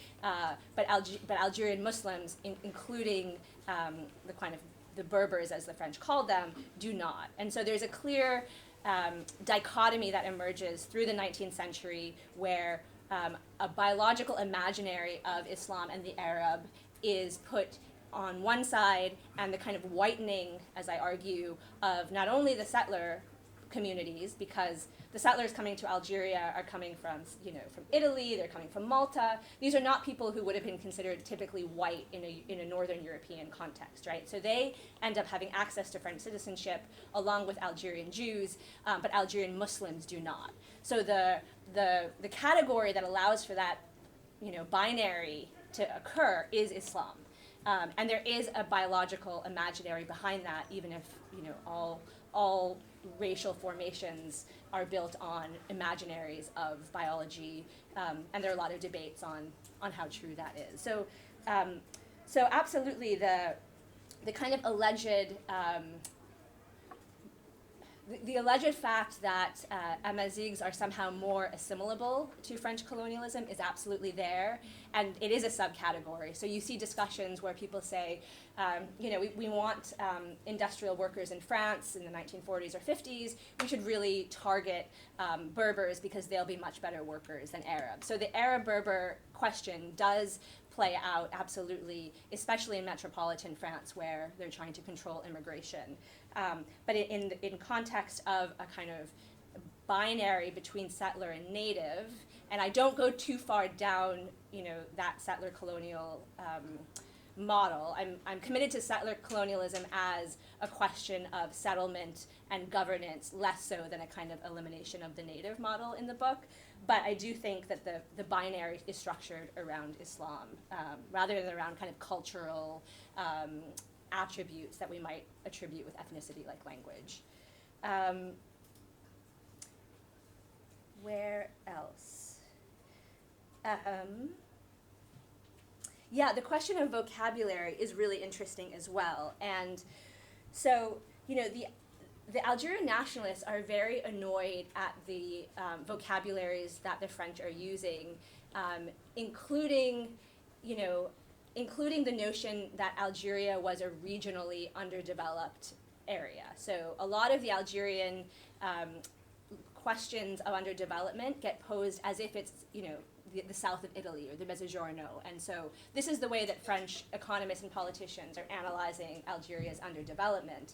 but Algerian Muslims, including the kind of the Berbers, as the French called them, do not. And so there's a clear dichotomy that emerges through the 19th century where a biological imaginary of Islam and the Arab is put on one side, and the kind of whitening, as I argue, of not only the settler communities, because the settlers coming to Algeria are coming from, you know, from Italy, they're coming from Malta. These are not people who would have been considered typically white in a Northern European context, right? So they end up having access to French citizenship along with Algerian Jews, but Algerian Muslims do not. So the category that allows for that, you know, binary to occur is Islam. And there is a biological imaginary behind that, even if, you know, all racial formations are built on imaginaries of biology, and there are a lot of debates on how true that is. So, so absolutely the kind of alleged the alleged fact that Amazighs are somehow more assimilable to French colonialism is absolutely there, and it is a subcategory. So you see discussions where people say, you know, we want industrial workers in France in the 1940s or 50s. We should really target Berbers because they'll be much better workers than Arabs. So the Arab-Berber question does play out absolutely, especially in metropolitan France where they're trying to control immigration. But in context of a kind of binary between settler and native, and I don't go too far down, you know, that settler colonial model. I'm committed to settler colonialism as a question of settlement and governance, less so than a kind of elimination of the native model in the book. But I do think that the binary is structured around Islam, rather than around kind of cultural attributes that we might attribute with ethnicity, like language. Where else? Yeah, the question of vocabulary is really interesting as well. And so, you know, the Algerian nationalists are very annoyed at the vocabularies that the French are using, including the notion that Algeria was a regionally underdeveloped area. So a lot of the Algerian questions of underdevelopment get posed as if it's, you know, the south of Italy or the Mezzogiorno. And so this is the way that French economists and politicians are analyzing Algeria's underdevelopment.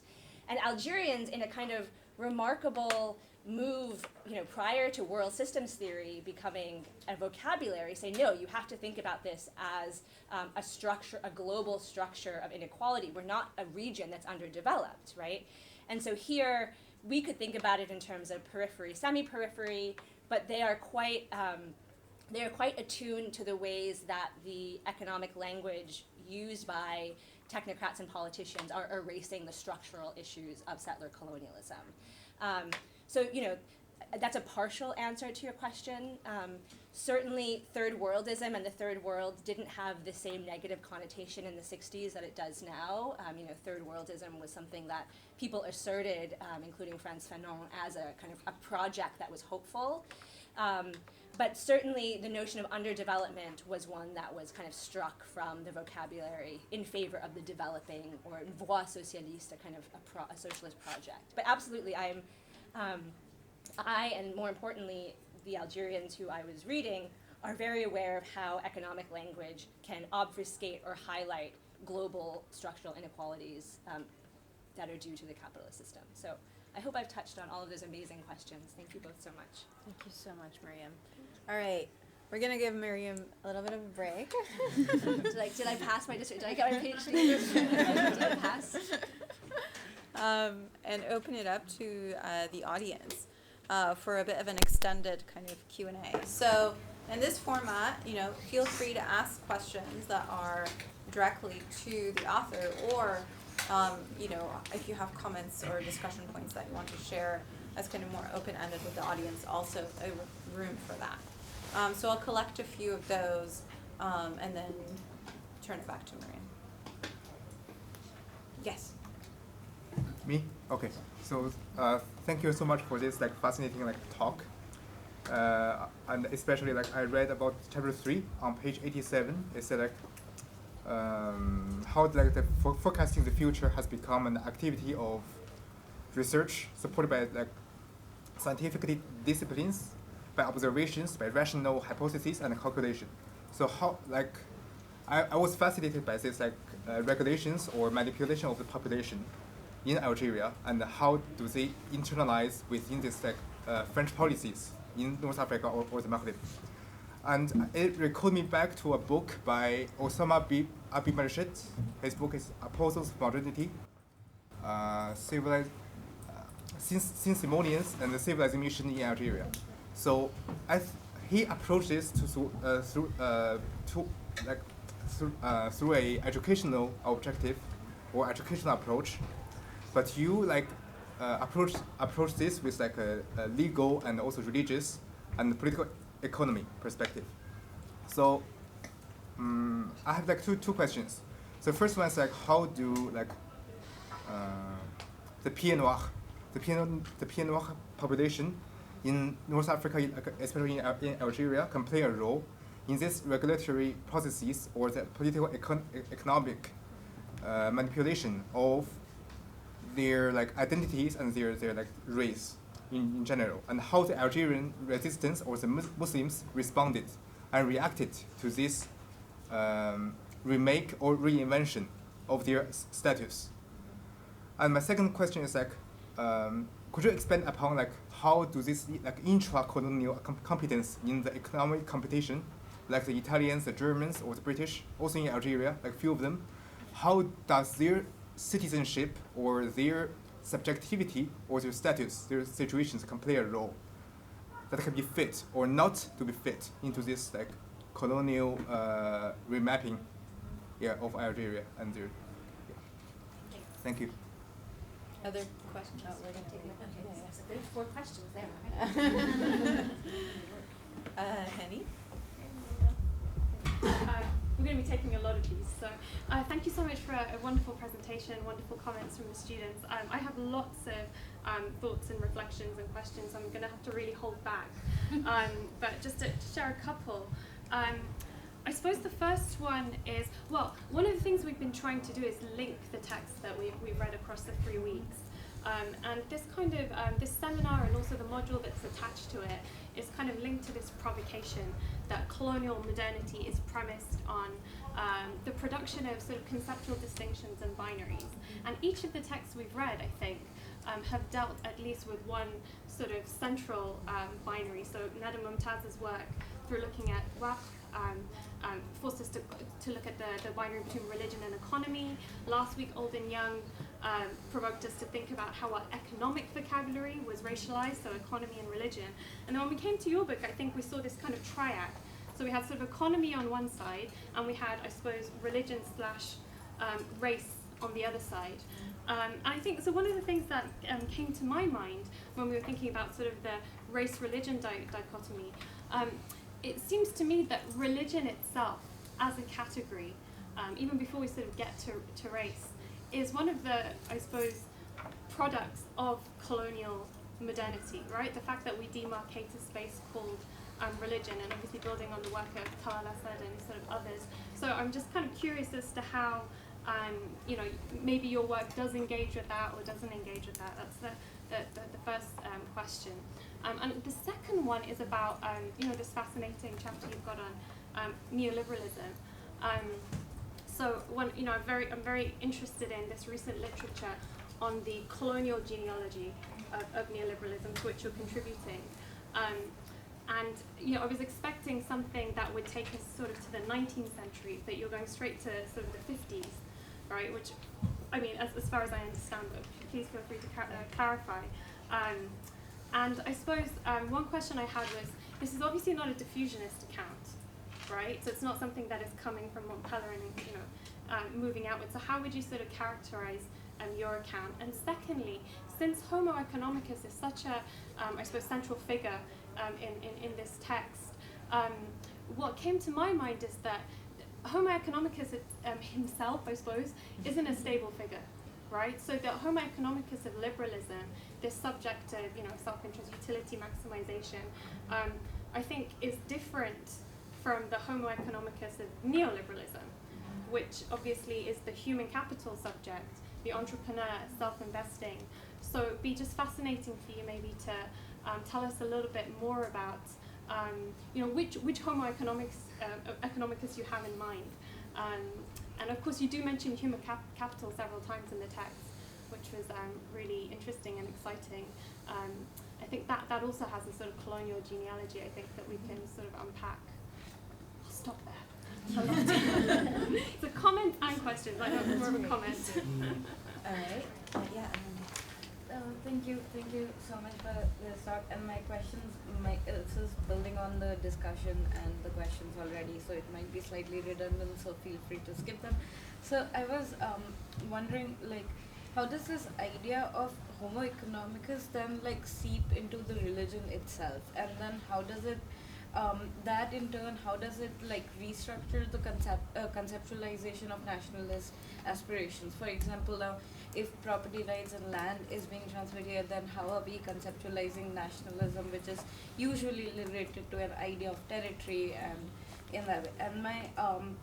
And Algerians, in a kind of remarkable move, you know, prior to world systems theory becoming a vocabulary, say, no, you have to think about this as a structure, a global structure of inequality. We're not a region that's underdeveloped, right? And so here, we could think about it in terms of periphery, semi-periphery, but they are quite attuned to the ways that the economic language used by technocrats and politicians are erasing the structural issues of settler colonialism. So, you know, that's a partial answer to your question. Certainly, third worldism and the third world didn't have the same negative connotation in the 60s that it does now. You know, third worldism was something that people asserted, including Frantz Fanon, as a kind of a project that was hopeful. But certainly the notion of underdevelopment was one that was kind of struck from the vocabulary in favor of the developing, or voie socialiste, a kind of a socialist project. But absolutely, I and more importantly, the Algerians who I was reading are very aware of how economic language can obfuscate or highlight global structural inequalities that are due to the capitalist system. So I hope I've touched on all of those amazing questions. Thank you both so much. Thank you so much, Muriam. All right, we're gonna give Muriam a little bit of a break. Did I pass my district? Did I get my PhD? Did I pass? and open it up to the audience for a bit of an extended kind of Q&A. So in this format, feel free to ask questions that are directly to the author, or if you have comments or discussion points that you want to share as kind of more open-ended with the audience, also a room for that. So I'll collect a few of those and then turn it back to Muriam. Yes. Me? Okay. So thank you so much for this fascinating talk. And especially I read about chapter 3 on page 87. It said how the forecasting the future has become an activity of research supported by scientific disciplines, by observations, by rational hypotheses and calculation. So how I was fascinated by this regulations or manipulation of the population in Algeria, and how do they internalize within this French policies in North Africa or the Maghreb. And it recalled me back to a book by Osama Abi Marshid. His book is Apostles of Modernity, Simonians and the Civilization in Algeria. So he approached this through a educational objective or educational approach, but you approach this with a legal and also religious and political economy perspective. So I have two questions. So first one is how do the Pied Noir population in North Africa, especially in Algeria, can play a role in this regulatory processes or the political economic manipulation of their identities and their race in general, and how the Algerian resistance or the Muslims responded and reacted to this remake or reinvention of their status. And my second question is could you expand upon how do this intra-colonial competence in the economic competition, like the Italians, the Germans, or the British, also in Algeria, few of them, how does their citizenship or their subjectivity or their status, their situations can play a role that can be fit or not to be fit into this colonial remapping of Algeria and their. Yeah. Thank you. Other questions? Oh, we're going to take it. There's 4 questions there. Henny? We're going to be taking a lot of these, so thank you so much for a wonderful presentation, wonderful comments from the students. I have lots of thoughts and reflections and questions. I'm going to have to really hold back, but just to share a couple. I suppose the first one is, well, one of the things we've been trying to do is link the text that we've read across the 3 weeks. And this kind of, this seminar and also the module that's attached to it is kind of linked to this provocation that colonial modernity is premised on the production of sort of conceptual distinctions and binaries. And each of the texts we've read, I think, have dealt at least with one sort of central binary. So Nada Mumtaz's work, through looking at WAP, forced us to look at the binary between religion and economy. Last week, Alden Young provoked us to think about how our economic vocabulary was racialized, so economy and religion. And then when we came to your book, I think we saw this kind of triad. So we had sort of economy on one side, and we had, I suppose, religion / race on the other side. And I think, so one of the things that came to my mind when we were thinking about sort of the race-religion dichotomy, it seems to me that religion itself, as a category, even before we sort of get to race, is one of the, I suppose, products of colonial modernity, right? The fact that we demarcate a space called religion, and obviously building on the work of Tal al-Assad and sort of others. So I'm just kind of curious as to how, maybe your work does engage with that or doesn't engage with that. That's the first question. And the second one is about, this fascinating chapter you've got on neoliberalism. So I'm very interested in this recent literature on the colonial genealogy of neoliberalism, to which you're contributing. And I was expecting something that would take us sort of to the 19th century, but you're going straight to sort of the 50s, right? Which, I mean, as far as I understand, but please feel free to clarify. And I suppose one question I had was, this is obviously not a diffusionist account, right? So it's not something that is coming from Montpellier and moving outwards. So how would you sort of characterize your account? And secondly, since Homo economicus is such a, I suppose, central figure in this text, what came to my mind is that Homo economicus himself, I suppose, isn't a stable figure, right? So the Homo economicus of liberalism, this subjective, self-interest, utility maximization, I think is different from the Homo economicus of neoliberalism, which obviously is the human capital subject, the entrepreneur, self-investing. So it'd be just fascinating for you maybe to tell us a little bit more about which Homo economicus you have in mind. And of course you do mention human capital several times in the text, which was really interesting and exciting. I think that also has a sort of colonial genealogy, I think, that we can sort of unpack. I'll stop there. It's a comment and questions. I know more of a comment. All right. Yeah. Thank you so much for this talk. And my questions, this is building on the discussion and the questions already, so it might be slightly redundant, so feel free to skip them. So I was wondering, how does this idea of Homo economicus then seep into the religion itself, and then how does it that in turn, how does it restructure the conceptualization of nationalist aspirations? For example, now if property rights and land is being transferred here, then how are we conceptualizing nationalism, which is usually related to an idea of territory and in that way? And my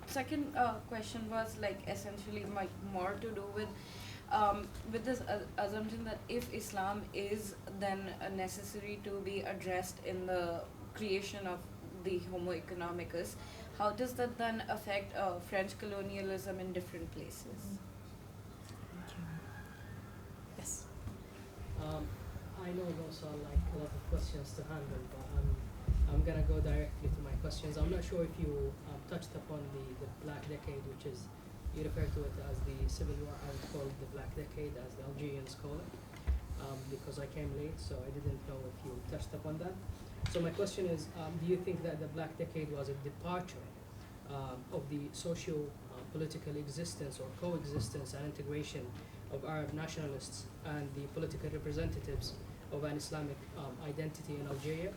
second question was essentially more to do with this assumption that if Islam is then necessary to be addressed in the creation of the Homo economicus, how does that then affect French colonialism in different places? Yes. I know those are a lot of questions to handle, but I'm gonna go directly to my questions. I'm not sure if you touched upon the Black Decade, which is, you refer to it as the Civil War. I would call it the Black Decade, as the Algerians call it, because I came late, so I didn't know if you touched upon that. So my question is, do you think that the Black Decade was a departure of the socio-political existence or coexistence and integration of Arab nationalists and the political representatives of an Islamic identity in Algeria?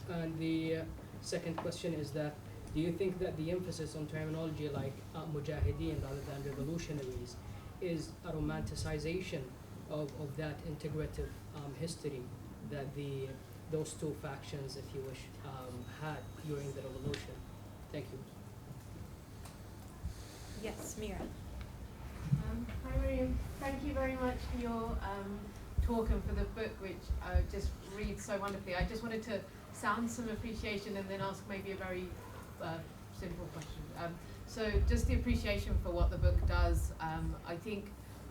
And the second question is that, do you think that the emphasis on terminology like mujahideen rather than revolutionaries is a romanticization of that integrative history that those two factions, if you wish, had during the revolution? Thank you. Yes, Mira. Hi Miriam, thank you very much for your talk and for the book, which just reads so wonderfully. I just wanted to sound some appreciation and then ask maybe a very simple question. So just the appreciation for what the book does. I think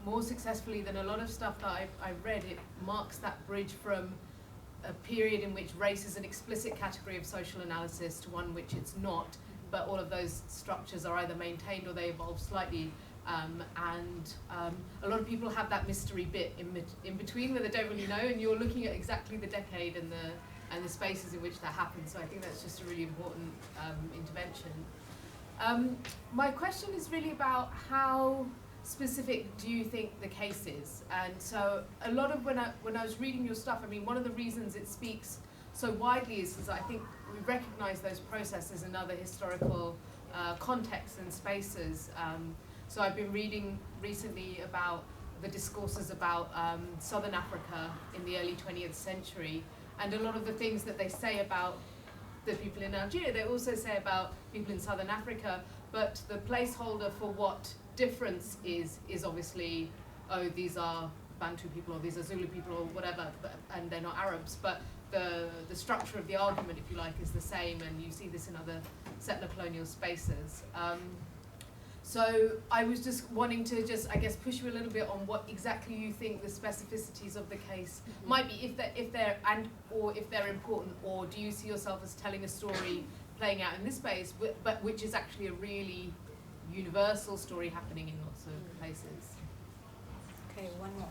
more successfully than a lot of stuff that I've read, it marks that bridge from a period in which race is an explicit category of social analysis to one which it's not, but all of those structures are either maintained or they evolve slightly. And a lot of people have that mystery bit in between where they don't really know, and you're looking at exactly the decade and the spaces in which that happens. So I think that's just a really important intervention. My question is really about how specific do you think the case is? And so a lot of when I was reading your stuff, I mean, one of the reasons it speaks so widely is I think we recognize those processes in other historical contexts and spaces. So I've been reading recently about the discourses about Southern Africa in the early 20th century, and a lot of the things that they say about the people in Algeria, they also say about people in Southern Africa, but the placeholder for what difference is obviously, oh, these are Bantu people or these are Zulu people or whatever, and they're not Arabs, but the structure of the argument, if you like, is the same, and you see this in other settler colonial spaces. So I was just wanting to I guess, push you a little bit on what exactly you think the specificities of the case might be, if they're important, or do you see yourself as telling a story playing out in this space, but which is actually a really universal story happening in lots of places? Okay, one more.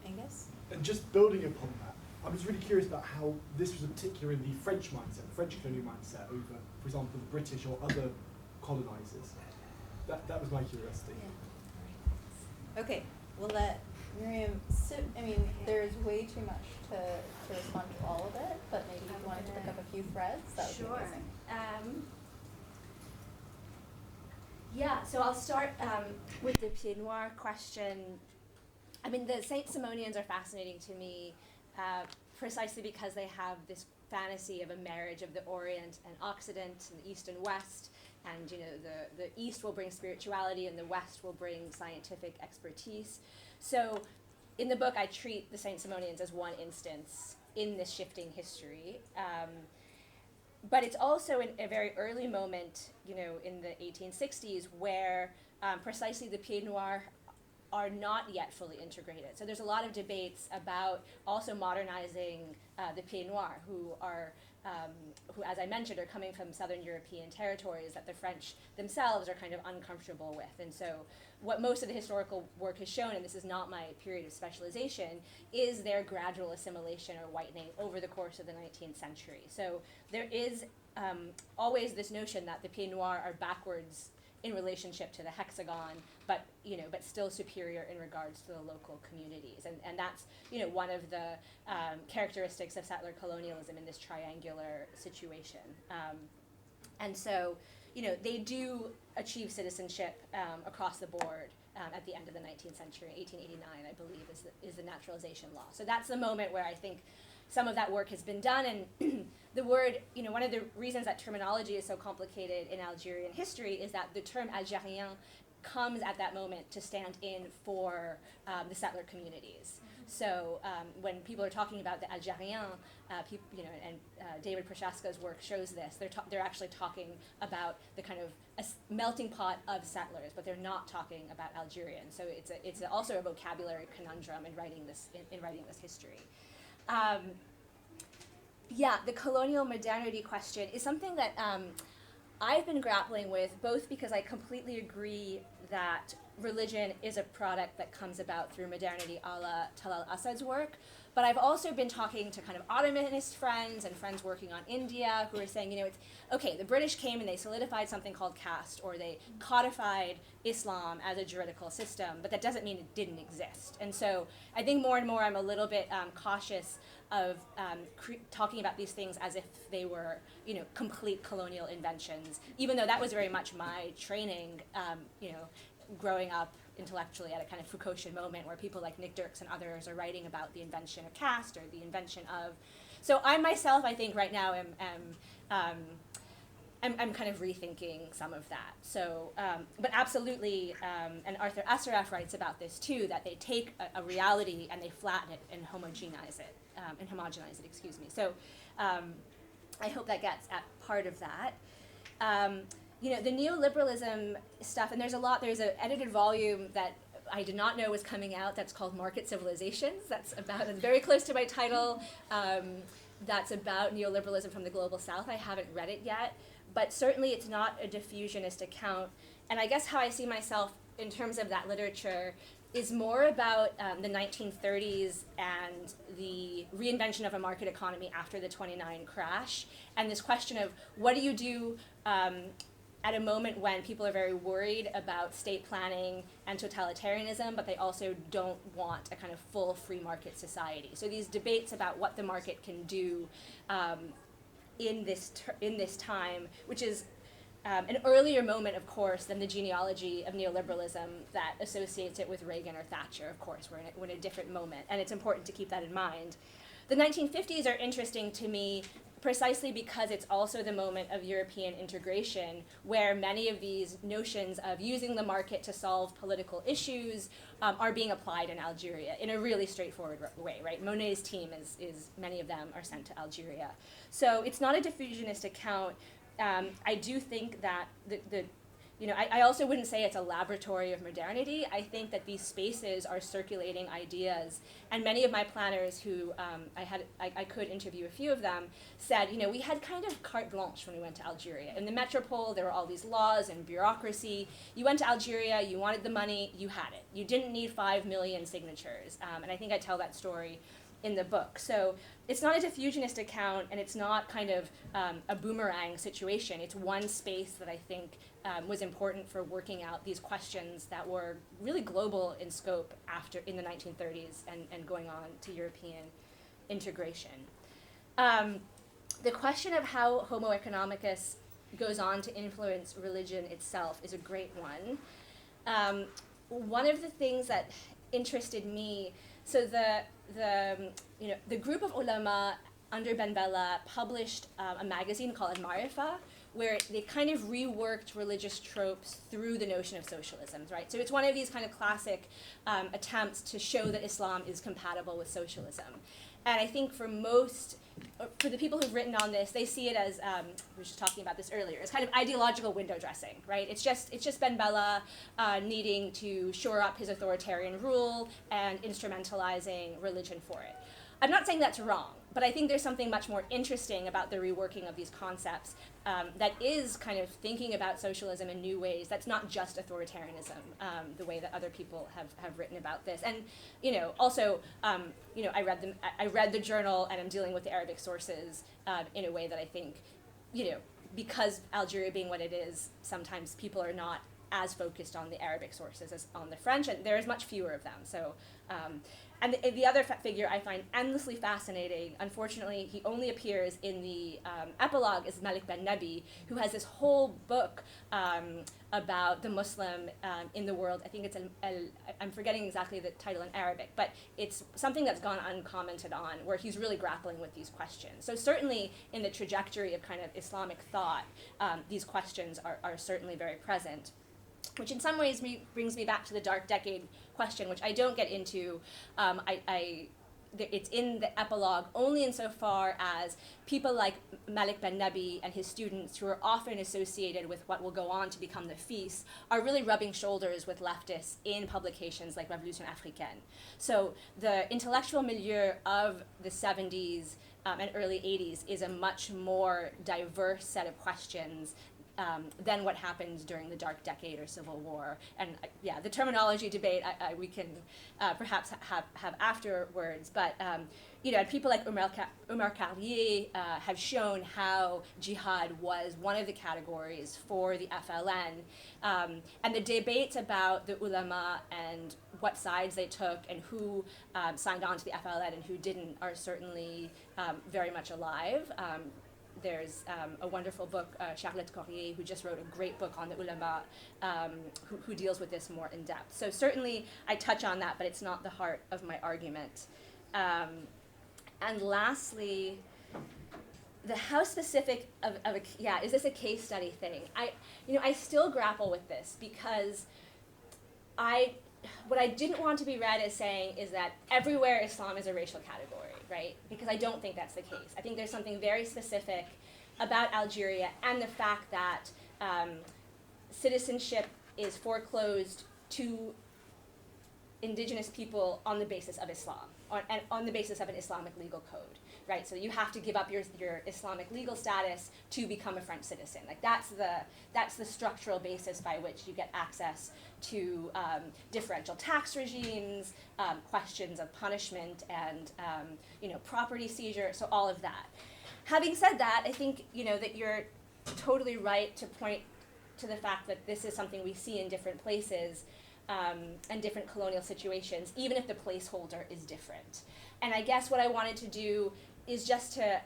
Angus? And just building upon that, I was really curious about how this was particular in the French mindset, the French colonial mindset over, for example, the British or other colonizers. That was my curiosity. Yeah. Okay, we'll let Muriam there's way too much to respond to all of it, but maybe if you wanted to pick up a few threads, that would be amazing. Yeah, so I'll start with the Pied Noir question. I mean, the Saint-Simonians are fascinating to me precisely because they have this fantasy of a marriage of the Orient and Occident, and the East and West, and the East will bring spirituality and the West will bring scientific expertise. So in the book, I treat the Saint-Simonians as one instance in this shifting history. But it's also in a very early moment, in the 1860s, where precisely the Pied Noir are not yet fully integrated. So there's a lot of debates about also modernizing the Pied Noir, who, as I mentioned, are coming from Southern European territories that the French themselves are kind of uncomfortable with. And so what most of the historical work has shown, and this is not my period of specialization, is their gradual assimilation or whitening over the course of the 19th century. So there is always this notion that the Pied Noir are backwards in relationship to the hexagon, but still superior in regards to the local communities, and that's one of the characteristics of settler colonialism in this triangular situation, and so they do achieve citizenship across the board at the end of the 19th century. 1889, I believe, is the naturalization law. So that's the moment where I think some of that work has been done, and the word, one of the reasons that terminology is so complicated in Algerian history is that the term Algérien comes at that moment to stand in for the settler communities. So when people are talking about the Algériens, David Prochaska's work shows this, they're actually talking about the kind of a melting pot of settlers, but they're not talking about Algerians. So it's also a vocabulary conundrum in writing this history. The colonial modernity question is something that I've been grappling with, both because I completely agree that religion is a product that comes about through modernity a la Talal Asad's work, but I've also been talking to kind of Ottomanist friends and friends working on India who are saying, it's okay, the British came and they solidified something called caste, or they codified Islam as a juridical system, but that doesn't mean it didn't exist. And so I think more and more I'm a little bit cautious of talking about these things as if they were, complete colonial inventions, even though that was very much my training, growing up intellectually at a kind of Foucaultian moment where people like Nick Dirks and others are writing about the invention of caste or the invention of. So I myself, I think right now I'm kind of rethinking some of that. So, but absolutely, and Arthur Asaraf writes about this too, that they take a reality and they flatten it and homogenize it. Excuse me. So I hope that gets at part of that. The neoliberalism stuff, and there's an edited volume that I did not know was coming out that's called Market Civilizations. That's very close to my title. That's about neoliberalism from the Global South. I haven't read it yet, but certainly it's not a diffusionist account. And I guess how I see myself in terms of that literature is more about the 1930s and the reinvention of a market economy after the 29 crash, and this question of what do you do at a moment when people are very worried about state planning and totalitarianism, but they also don't want a kind of full free market society. So these debates about what the market can do in this time, which is an earlier moment, of course, than the genealogy of neoliberalism that associates it with Reagan or Thatcher. Of course, we're in a different moment, and it's important to keep that in mind. The 1950s are interesting to me precisely because it's also the moment of European integration, where many of these notions of using the market to solve political issues are being applied in Algeria in a really straightforward way, right? Monet's team is many of them are sent to Algeria. So it's not a diffusionist account. I do think that I also wouldn't say it's a laboratory of modernity. I think that these spaces are circulating ideas, and many of my planners who I could interview a few of them said, we had kind of carte blanche when we went to Algeria. In the metropole, there were all these laws and bureaucracy. You went to Algeria, you wanted the money, you had it. You didn't need 5 million signatures, and I think I tell that story in the book. So it's not a diffusionist account, and it's not kind of a boomerang situation. It's one space that I think was important for working out these questions that were really global in scope in the 1930s and going on to European integration. The question of how Homo economicus goes on to influence religion itself is a great one. One of the things that interested me, so the group of ulama under Ben Bella published a magazine called Al-Marifa, where they kind of reworked religious tropes through the notion of socialism, right? So it's one of these kind of classic attempts to show that Islam is compatible with socialism. And I think for the people who've written on this, they see it as, we were just talking about this earlier, it's kind of ideological window dressing, right? It's just Ben Bella needing to shore up his authoritarian rule and instrumentalizing religion for it. I'm not saying that's wrong, but I think there's something much more interesting about the reworking of these concepts that is kind of thinking about socialism in new ways. That's not just authoritarianism, the way that other people have written about this. And also, I read the journal, and I'm dealing with the Arabic sources in a way that I think, because Algeria being what it is, sometimes people are not as focused on the Arabic sources as on the French, and there's much fewer of them. So. And the other figure I find endlessly fascinating, unfortunately, he only appears in the epilogue, is Malik Ben Nabi, who has this whole book about the Muslim in the world. I think it's, I'm forgetting exactly the title in Arabic, but it's something that's gone uncommented on, where he's really grappling with these questions. So certainly in the trajectory of kind of Islamic thought, these questions are certainly very present, which in some ways brings me back to the Dark Decade question, which I don't get into. It's in the epilogue only insofar as people like Malik Ben Nabi and his students, who are often associated with what will go on to become the FIS, are really rubbing shoulders with leftists in publications like Révolution Africaine. So the intellectual milieu of the 70s and early 80s is a much more diverse set of questions than what happened during the Dark Decade or Civil War. And the terminology debate we can perhaps have afterwards. But people like Omar Carlier have shown how jihad was one of the categories for the FLN. And the debates about the ulama and what sides they took and who signed on to the FLN and who didn't are certainly very much alive. There's a wonderful book, Charlotte Corrier, who just wrote a great book on the ulama, who deals with this more in depth. So certainly I touch on that, but it's not the heart of my argument. And lastly, the how specific is this a case study thing? I still grapple with this because what I didn't want to be read as saying is that everywhere Islam is a racial category, right? Because I don't think that's the case. I think there's something very specific about Algeria and the fact that citizenship is foreclosed to indigenous people on the basis of Islam, and on the basis of an Islamic legal code, right? So you have to give up your Islamic legal status to become a French citizen. Like that's the structural basis by which you get access to differential tax regimes, questions of punishment, and property seizure. So all of that. Having said that, I think that you're totally right to point to the fact that this is something we see in different places. And different colonial situations, even if the placeholder is different. And I guess what I wanted to do is just to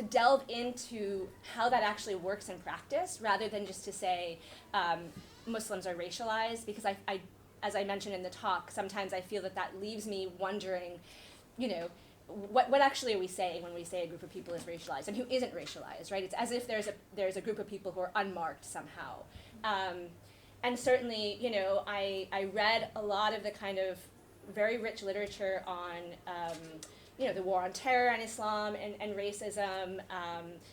delve into how that actually works in practice, rather than just to say Muslims are racialized, because I, as I mentioned in the talk, sometimes I feel that leaves me wondering, what actually are we saying when we say a group of people is racialized, and who isn't racialized, right? It's as if there's a group of people who are unmarked somehow. And certainly, I read a lot of the kind of very rich literature on, the war on terror and Islam and racism.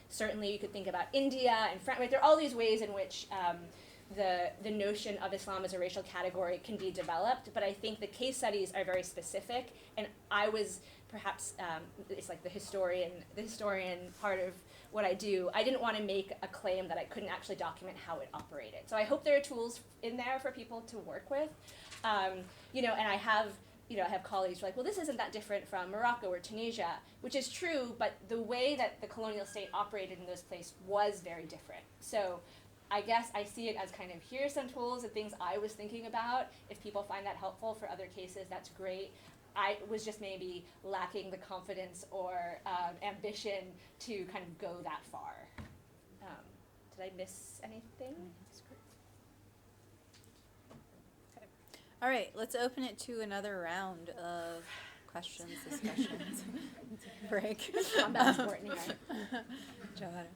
Certainly, you could think about India and France. Right? There are all these ways in which the notion of Islam as a racial category can be developed, but I think the case studies are very specific, and I was perhaps, it's like the historian part of what I do. I didn't want to make a claim that I couldn't actually document how it operated. So I hope there are tools in there for people to work with. You know, and I have colleagues who are like, well, this isn't that different from Morocco or Tunisia, which is true, but the way that the colonial state operated in those places was very different. So I guess I see it as kind of, here's some tools and things I was thinking about. If people find that helpful for other cases, that's great. I was just maybe lacking the confidence or ambition to kind of go that far. Did I miss anything? All right, let's open it to another round of questions, discussions. Break. Combat sport anyway. Johanna.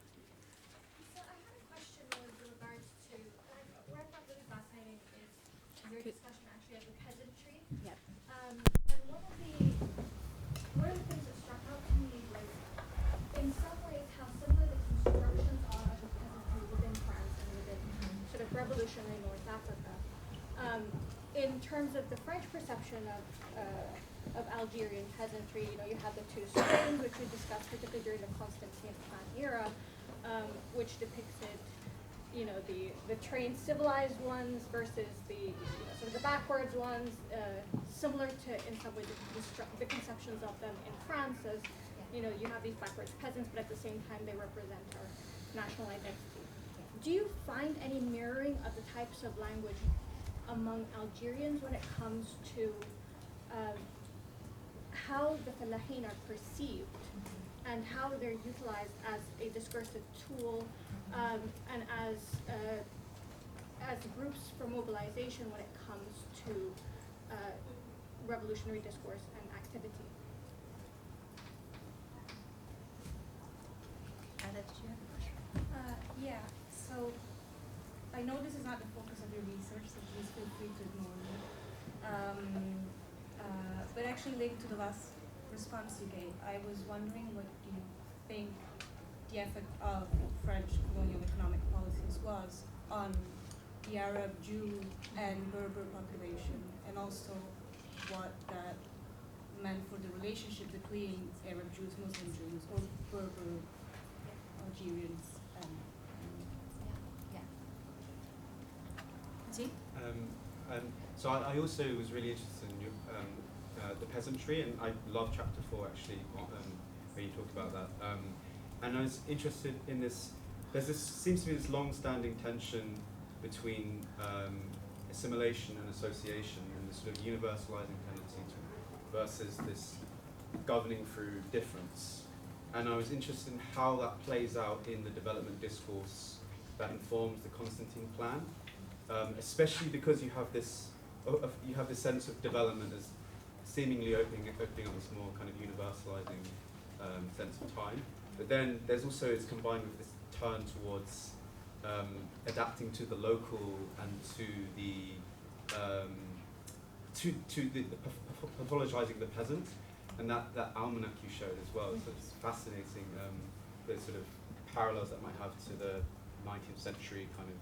So I had a question with regards to, what I found really fascinating is your discussion actually of the peasantry. Yep. And one of the things that struck out to me was, in some ways, how similar the constructions are of the peasantry within France and within sort of revolutionary North Africa. In terms of the French perception of Algerian peasantry, you know, you have the two strains, which we discussed particularly during the Constantine era, which depicted, you know, the trained civilized ones versus the sort of the backwards ones, similar to in some ways the conceptions of them in France as, you know, you have these backwards peasants, but at the same time they represent our national identity. Do you find any mirroring of the types of language among Algerians when it comes to how the fellahin are perceived and how they're utilized as a discursive tool and as groups for mobilization when it comes to revolutionary discourse and activity? Ada, did you have a question? Yeah, so I know this is not the focus of your research, so please feel free to ignore me. But actually linked to the last response you gave, I was wondering what you think the effect of French colonial economic policies was on the Arab, Jew, and Berber population, and also what that meant for the relationship between Arab Jews, Muslim Jews, or Berber Algerians. So I also was really interested in the peasantry, and I love chapter 4 actually, where you talk about that. And I was interested in this. Seems to be this long-standing tension between assimilation and association, and this sort of universalizing tendency versus this governing through difference. And I was interested in how that plays out in the development discourse that informs the Constantine Plan. Especially because you have this sense of development as seemingly opening up this more kind of universalizing sense of time. But then there's also, it's combined with this turn towards adapting to the local and to the pathologizing the peasant, and that almanac you showed as well. So it's fascinating the sort of parallels that might have to the 19th century kind of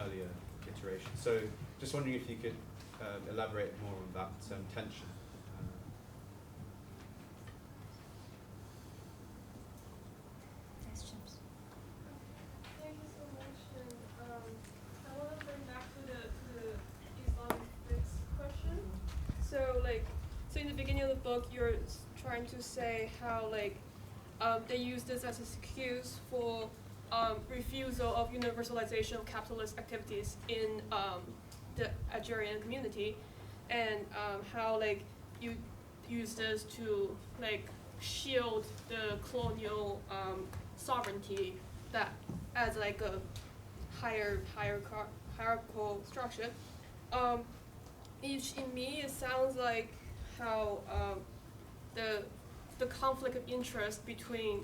earlier iteration. So just wondering if you could elaborate more on that tension. Questions? Thank you so much. I want to bring back to the Islamic fix question. So in the beginning of the book, you're trying to say how they use this as an excuse for refusal of universalization of capitalist activities in the Algerian community, and how you use this to shield the colonial sovereignty that as a hierarchical structure. In me, it sounds like how the conflict of interest between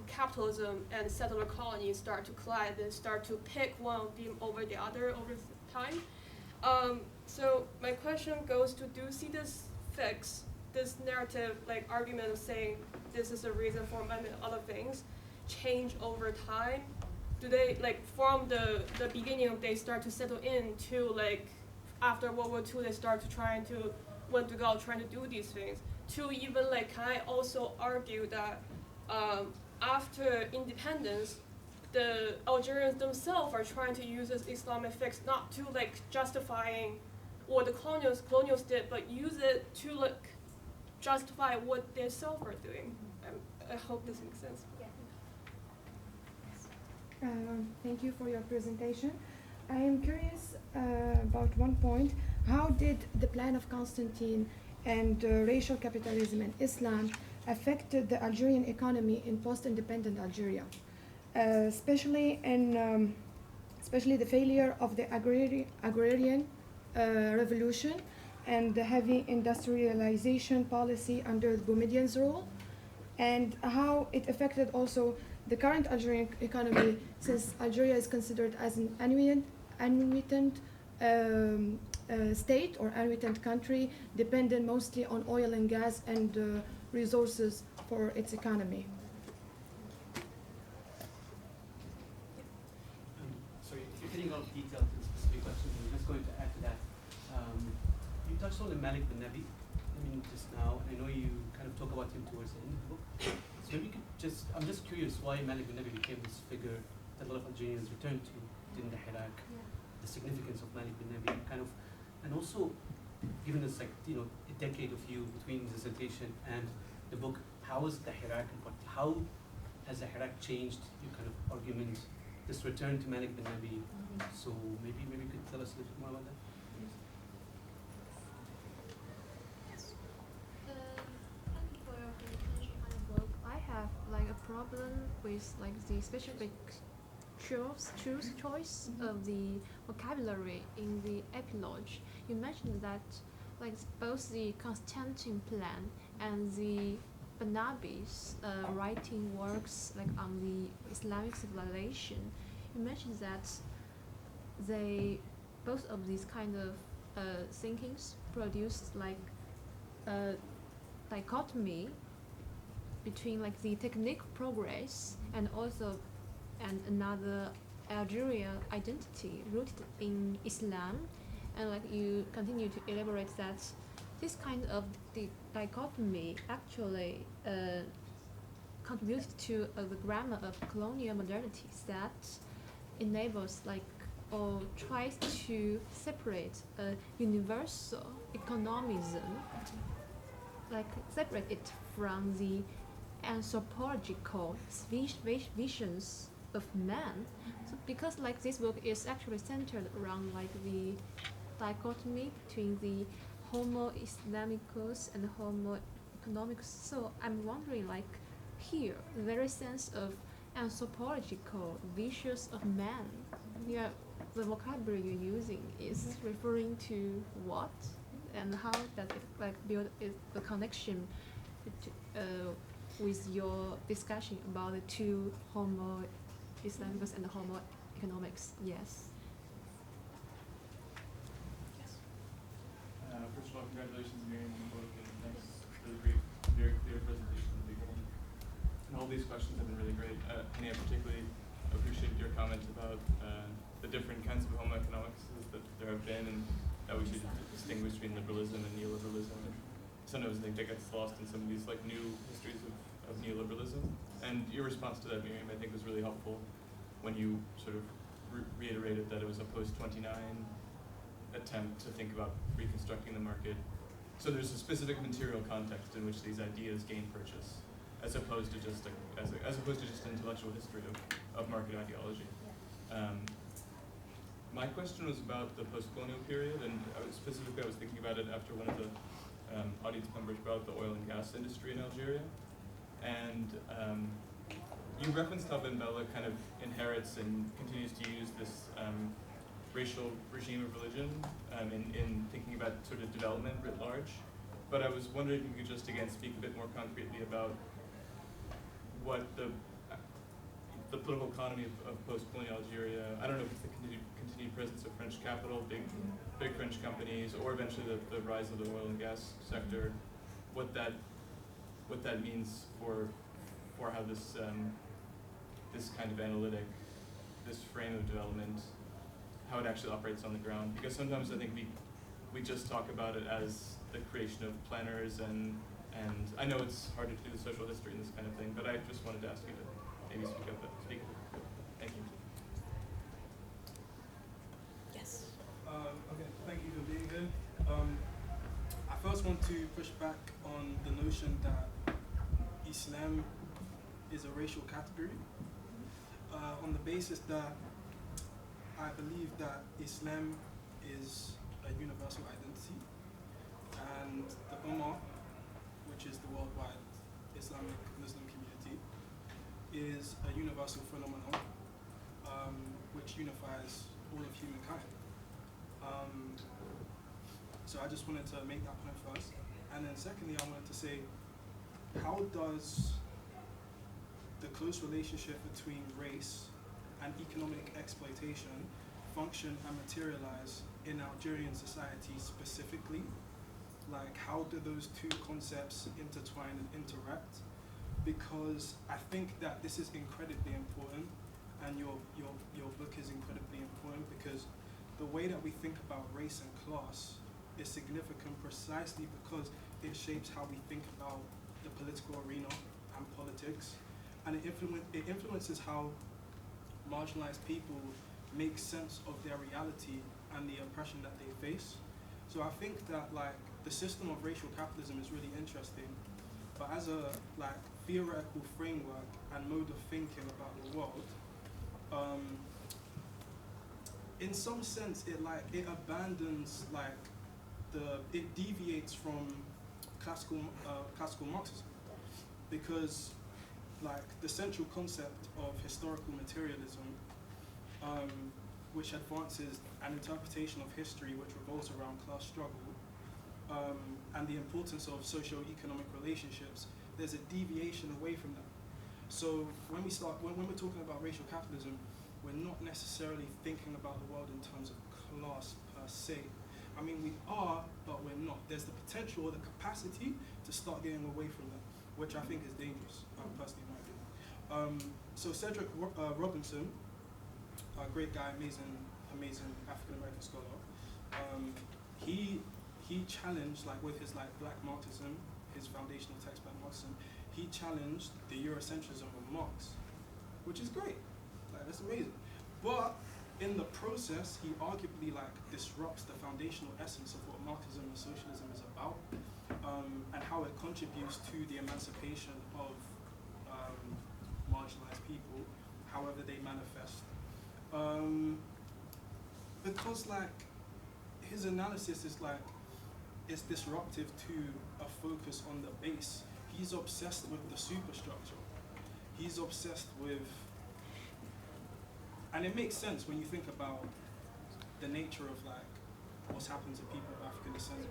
capitalism and settler colonies start to collide and start to pick one of them over the other over time. So my question goes to, do you see this fix, this narrative argument of saying this is the reason for many other things, change over time do they like from the beginning of they start to settle in to like after World War II they start to trying to went to go trying to do these things, to even like can I also argue that after independence the Algerians themselves are trying to use this Islamic fix not to like justifying what the colonials did, but use it to like justify what they self are doing. I hope this makes sense. Thank you for your presentation. I am curious about one point. How did the plan of Constantine and racial capitalism and Islam affected the Algerian economy in post-independent Algeria, especially the failure of the agrarian revolution and the heavy industrialization policy under Boumedien's rule, and how it affected also the current Algerian economy, since Algeria is considered as an annuitant state or annuitant country, dependent mostly on oil and gas and resources for its economy. Sorry, if you're getting a lot of detail to the specific questions, I'm just going to add to that. You touched on the Malik bin Nabi, just now, and I know you kind of talk about him towards the end of the book. So maybe you could I'm just curious why Malik bin Nabi became this figure that a lot of Algerians returned to in the Hirak, the significance of Malik bin Nabi, and also, given this a decade of you between the dissertation and the book, how is the Hirak, how has the Hirak changed your kind of argument, this return to Malik bin Nabi? So maybe you could tell us a little bit more about that. I have like a problem with like the specific choice of the vocabulary in the epilogue. You mentioned that like both the Constantine plan and the Banabi's writing works like on the Islamic civilization. You mentioned that they both of these kind of thinkings produced like a dichotomy between like the technique progress and also another Algeria identity rooted in Islam, and like you continue to elaborate that this kind of dichotomy actually contributes to the grammar of colonial modernity that enables like or tries to separate a universal economism, like separate it from the anthropological visions of man. So because like this book is actually centered around like the dichotomy between the Homo Islamicus and Homo economicus. So I'm wondering like here the very sense of anthropological visions of man, the vocabulary you're using is referring to what, and how does it like build the connection with your discussion about the two Homo Islamicus and the Homo economics? Yes. First of all, congratulations, Miriam, on the book, and thanks for the great, very clear presentation at the beginning. And all these questions have been really great. Penny, I particularly appreciate your comments about the different kinds of Homo economics that there have been, and that we should distinguish between liberalism and neoliberalism. And sometimes I think that gets lost in some of these like new histories of neoliberalism. And your response to that, Miriam, I think was really helpful when you sort of reiterated that it was a post-29 attempt to think about reconstructing the market. So there's a specific material context in which these ideas gain purchase, as opposed to just intellectual history of market ideology. My question was about the post-colonial period, and specifically I was thinking about it after one of the audience members about the oil and gas industry in Algeria. And you referenced how Ben Bella kind of inherits and continues to use this racial regime of religion in thinking about sort of development writ large. But I was wondering if you could just again speak a bit more concretely about what the political economy of post-colonial Algeria, I don't know if it's the continued presence of French capital, big French companies, or eventually the rise of the oil and gas sector, what that means for how this kind of analytic this frame of development, how it actually operates on the ground. Because sometimes I think we just talk about it as the creation of planners, and I know it's harder to do social history and this kind of thing, but I just wanted to ask you to maybe speak up. Thank you. Yes. Okay, thank you for being here. I first want to push back on the notion that Islam is a racial category, on the basis that I believe that Islam is a universal identity, and the Ummah, which is the worldwide Islamic Muslim community, is a universal phenomenon which unifies all of humankind. So I just wanted to make that point first. And then secondly, I wanted to say, how does the close relationship between race and economic exploitation function and materialize in Algerian society specifically? Like, how do those two concepts intertwine and interact? Because I think that this is incredibly important, and your book is incredibly important, because the way that we think about race and class is significant precisely because it shapes how we think about the political arena and politics, and it influences how marginalized people make sense of their reality and the oppression that they face. So I think that like the system of racial capitalism is really interesting, but as a like theoretical framework and mode of thinking about the world, in some sense it abandons it deviates from classical Marxism, because like the central concept of historical materialism, which advances an interpretation of history which revolves around class struggle, and the importance of socio-economic relationships, there's a deviation away from that. So when we're talking about racial capitalism, we're not necessarily thinking about the world in terms of class per se. I mean, we are, but we're not. There's the potential or the capacity to start getting away from that, which I think is dangerous, personally, in my opinion. So Cedric Robinson, a great guy, amazing African-American scholar, he challenged, like with his like Black Marxism, his foundational text Black Marxism, he challenged the Eurocentrism of Marx, which is great, like that's amazing. But in the process, he arguably like disrupts the foundational essence of what Marxism and socialism is about, and how it contributes to the emancipation of marginalized people, however they manifest. Because like his analysis is like, it's disruptive to a focus on the base. He's obsessed with the superstructure. He's obsessed with, and it makes sense when you think about the nature of like what's happened to people of African descent,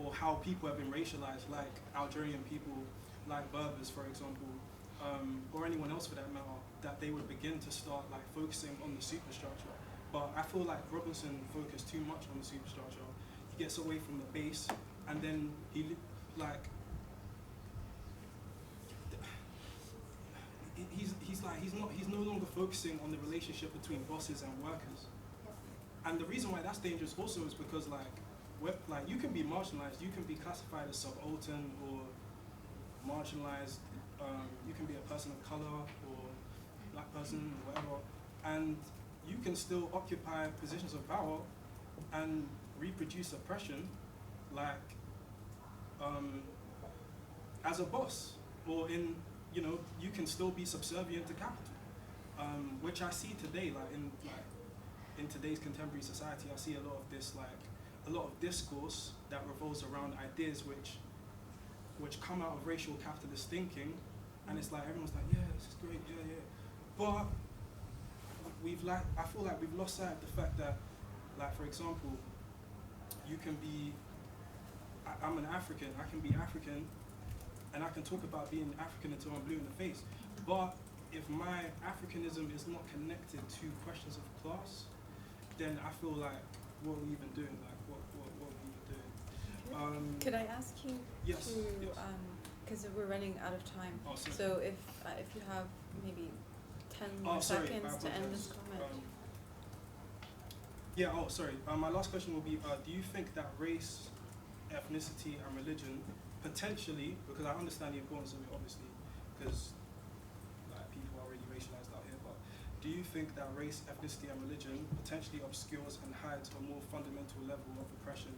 or how people have been racialized, like Algerian people, like Berbers, for example, or anyone else for that matter, that they would begin to start like focusing on the superstructure. But I feel like Robinson focused too much on the superstructure. He gets away from the base, and then he's no longer focusing on the relationship between bosses and workers. And the reason why that's dangerous also is because like you can be marginalized, you can be classified as subaltern or marginalized, you can be a person of color or black person or whatever, and you can still occupy positions of power and reproduce oppression, like as a boss, or in, you know, you can still be subservient to capital, which I see today, in today's contemporary society. I see a lot of this, a lot of discourse that revolves around ideas which come out of racial capitalist thinking, and it's like everyone's like, yeah, this is great, yeah, but I feel like we've lost sight of the fact that, like, for example, you can be, I'm an African, I can be African, and I can talk about being African until I'm blue in the face, but if my Africanism is not connected to questions of class, then I feel like, what are we even doing? Like, what are we even doing? Could I ask you yes, to, because we're running out of time, oh, so if you have maybe 10 more sorry, seconds to end this apologize. comment. Sorry. My last question will be, do you think that race, ethnicity, and religion potentially, because I understand the importance of it obviously, because like, people are already racialized out here, but do you think that race, ethnicity, and religion potentially obscures and hides a more fundamental level of oppression?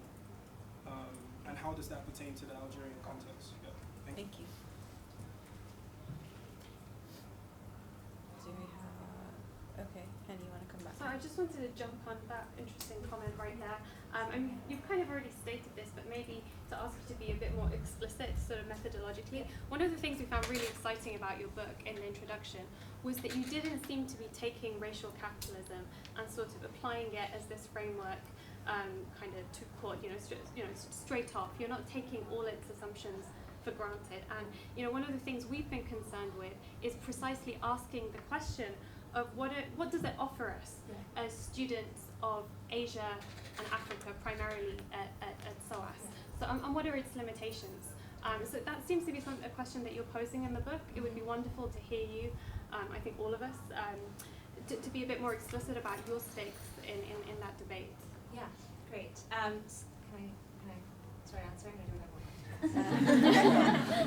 And how does that pertain to the Algerian context? Yeah, thank you. Do we have, okay, Henny, you want to come back? So I just wanted to jump on that interesting comment right there. And you've kind of already stated this, but maybe to ask you to be a bit more explicit, sort of methodologically. One of the things we found really exciting about your book in the introduction was that you didn't seem to be taking racial capitalism and sort of applying it as this framework kind of to court, straight off. You're not taking all its assumptions for granted. And one of the things we've been concerned with is precisely asking the question of what does it offer us as students of Asia and Africa, primarily at SOAS. So and what are its limitations? So that seems to be a question that you're posing in the book. It would be wonderful to hear you, I think all of us, to be a bit more explicit about your stakes in that debate. Yeah, great. Can I start answering or do I have one?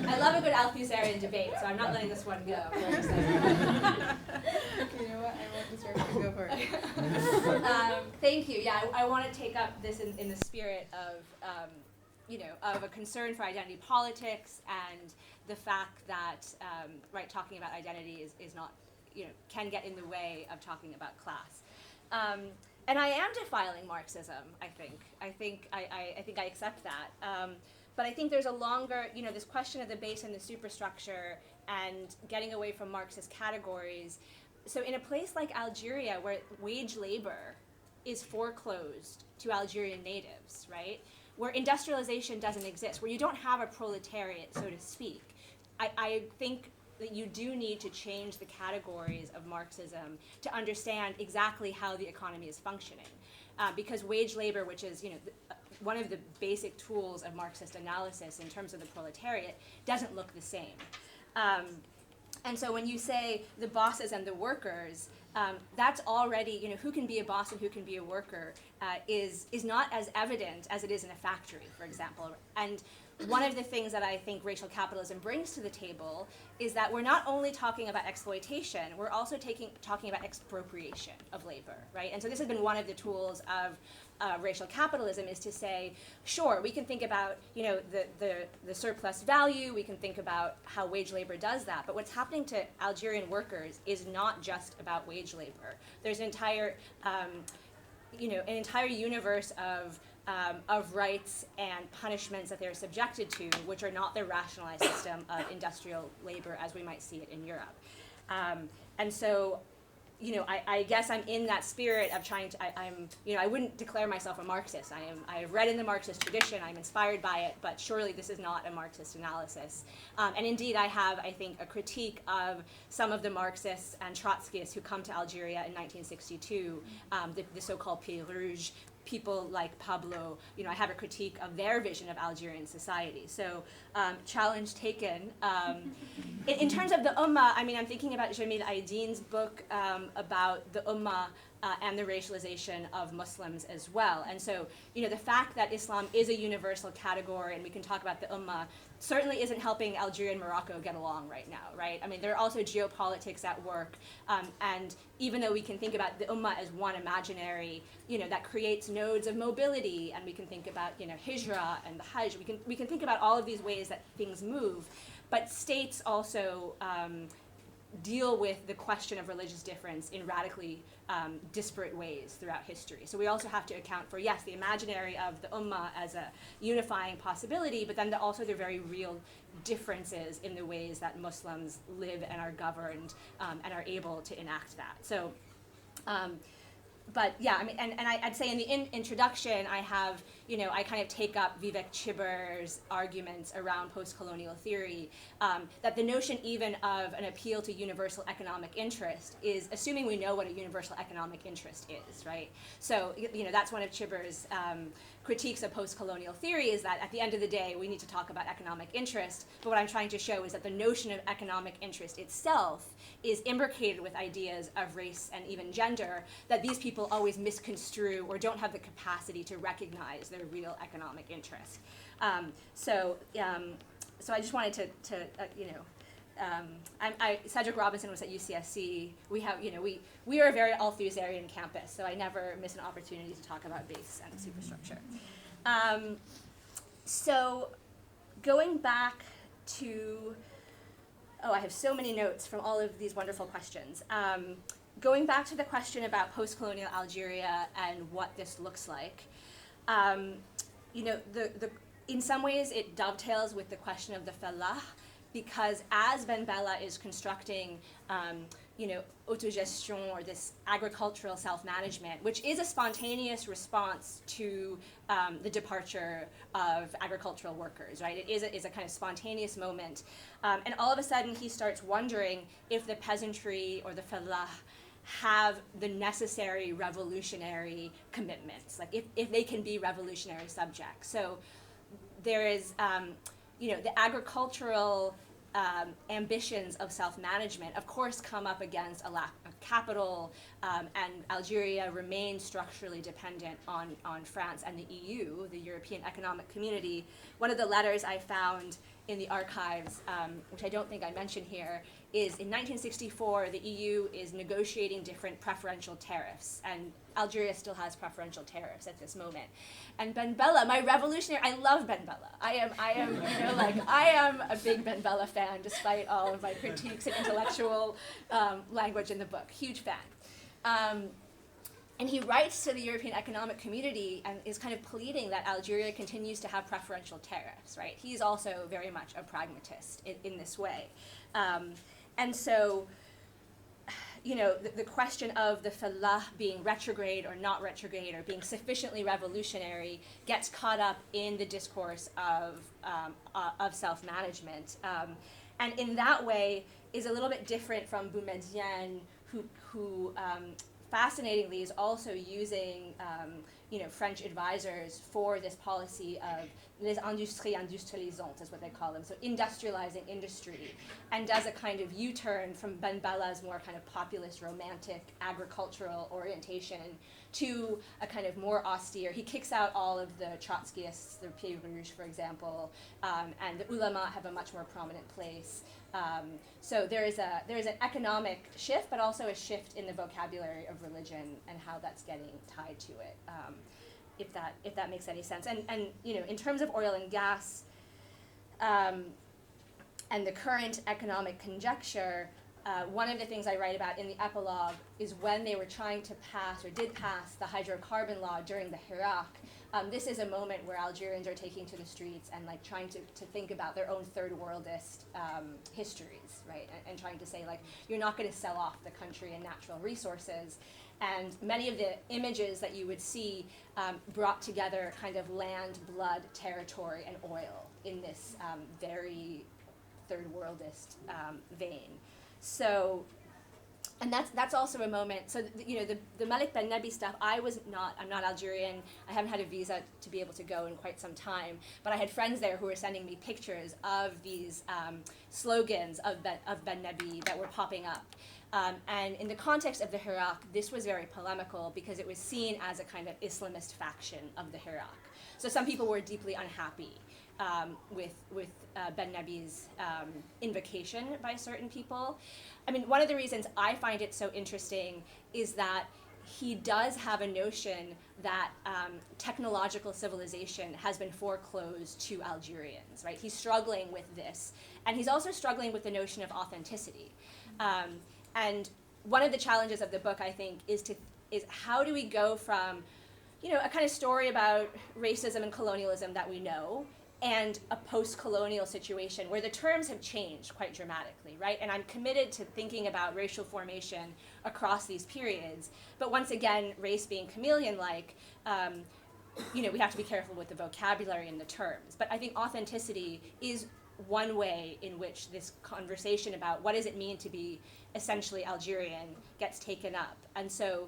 I love a good Althusserian debate, so I'm not letting this one go. You know what? I want this to go for it. Thank you. Yeah, I want to take up this in the spirit of, of a concern for identity politics and the fact that, talking about identity is not, can get in the way of talking about class. And I am defiling Marxism, I think. I think I accept that. But I think there's a longer, this question of the base and the superstructure and getting away from Marxist categories. So in a place like Algeria, where wage labor is foreclosed to Algerian natives, right? Where industrialization doesn't exist, where you don't have a proletariat, so to speak, I think that you do need to change the categories of Marxism to understand exactly how the economy is functioning. Because wage labor, which is one of the basic tools of Marxist analysis in terms of the proletariat, doesn't look the same. And so when you say the bosses and the workers, that's already, who can be a boss and who can be a worker is not as evident as it is in a factory, for example. And one of the things that I think racial capitalism brings to the table is that we're not only talking about exploitation, we're also talking about expropriation of labor, right? And so this has been one of the tools of racial capitalism, is to say, sure, we can think about the surplus value, we can think about how wage labor does that, but what's happening to Algerian workers is not just about wage labor. There's an entire universe of rights and punishments that they're subjected to, which are not the rationalized system of industrial labor as we might see it in Europe. And so, I guess I'm in that spirit of trying to, I wouldn't declare myself a Marxist. I have read in the Marxist tradition, I'm inspired by it, but surely this is not a Marxist analysis. And indeed, I have, I think, a critique of some of the Marxists and Trotskyists who come to Algeria in 1962, the so-called Pieds Rouges, people like Pablo. I have a critique of their vision of Algerian society. So challenge taken. In terms of the Ummah, I'm thinking about Jamil Aydin's book about the Ummah and the racialization of Muslims as well. And so, the fact that Islam is a universal category, and we can talk about the Ummah, certainly isn't helping Algeria and Morocco get along right now, right? There are also geopolitics at work, and even though we can think about the Ummah as one imaginary, that creates nodes of mobility, and we can think about, Hijra and the Hajj, we can think about all of these ways that things move, but states also deal with the question of religious difference in radically disparate ways throughout history. So we also have to account for, yes, the imaginary of the Ummah as a unifying possibility, but then also the very real differences in the ways that Muslims live and are governed and are able to enact that. So but yeah, I mean, and I'd say in the introduction, I have, I kind of take up Vivek Chibber's arguments around post-colonial theory, that the notion even of an appeal to universal economic interest is assuming we know what a universal economic interest is, right? So, that's one of Chibber's critiques of post-colonial theory, is that at the end of the day, we need to talk about economic interest, but what I'm trying to show is that the notion of economic interest itself is imbricated with ideas of race and even gender that these people always misconstrue or don't have the capacity to recognize their real economic interest. So I just wanted Cedric Robinson was at UCSC. We have, we are a very Althusserian campus, so I never miss an opportunity to talk about base and superstructure. So going back to, I have so many notes from all of these wonderful questions. Going back to the question about post-colonial Algeria and what this looks like, in some ways it dovetails with the question of the Fallah, because as Ben Bella is constructing, autogestion, or this agricultural self-management, which is a spontaneous response to the departure of agricultural workers, right? It is a kind of spontaneous moment. And all of a sudden he starts wondering if the peasantry or the Fallah have the necessary revolutionary commitments, like if they can be revolutionary subjects. So there is, the agricultural ambitions of self-management, of course, come up against a lack of capital, and Algeria remains structurally dependent on France and the EU, the European Economic Community. One of the letters I found in the archives, which I don't think I mentioned here, is in 1964, the EU is negotiating different preferential tariffs, and Algeria still has preferential tariffs at this moment. And Ben Bella, my revolutionary, I love Ben Bella. I am a big Ben Bella fan, despite all of my critiques and intellectual language in the book. Huge fan. And he writes to the European Economic Community and is kind of pleading that Algeria continues to have preferential tariffs, right? He's also very much a pragmatist in this way. And so, the question of the Fallah being retrograde or not retrograde, or being sufficiently revolutionary, gets caught up in the discourse of self-management. And in that way is a little bit different from Boumediene, who fascinatingly is also using French advisors for this policy of les industries industrialisantes, is what they call them, so industrializing industry, and does a kind of U-turn from Ben Bella's more kind of populist, romantic, agricultural orientation to a kind of more austere. He kicks out all of the Trotskyists, the Pieds Rouges, for example, and the ulama have a much more prominent place. So there is an economic shift, but also a shift in the vocabulary of religion and how that's getting tied to it, if that makes any sense. And in terms of oil and gas, and the current economic conjecture, one of the things I write about in the epilogue is when they were trying to pass, or did pass, the hydrocarbon law during the Hirak. This is a moment where Algerians are taking to the streets and trying to think about their own third worldist histories, right? And trying to say, you're not going to sell off the country and natural resources. And many of the images that you would see brought together kind of land, blood, territory, and oil in this very third worldist vein. So, and that's also a moment. So the Malik Ben Nebi stuff. I'm not Algerian. I haven't had a visa to be able to go in quite some time. But I had friends there who were sending me pictures of these slogans of Ben Nebi that were popping up. And in the context of the Hirak, this was very polemical because it was seen as a kind of Islamist faction of the Hirak. So some people were deeply unhappy with Ben Nebi's invocation by certain people. I mean, one of the reasons I find it so interesting is that he does have a notion that technological civilization has been foreclosed to Algerians, right? He's struggling with this. And he's also struggling with the notion of authenticity. And one of the challenges of the book, I think, is how do we go from, a kind of story about racism and colonialism that we know, and a post-colonial situation where the terms have changed quite dramatically, right? And I'm committed to thinking about racial formation across these periods. But once again, race being chameleon-like, we have to be careful with the vocabulary and the terms. But I think authenticity is one way in which this conversation about what does it mean to be essentially Algerian gets taken up. And so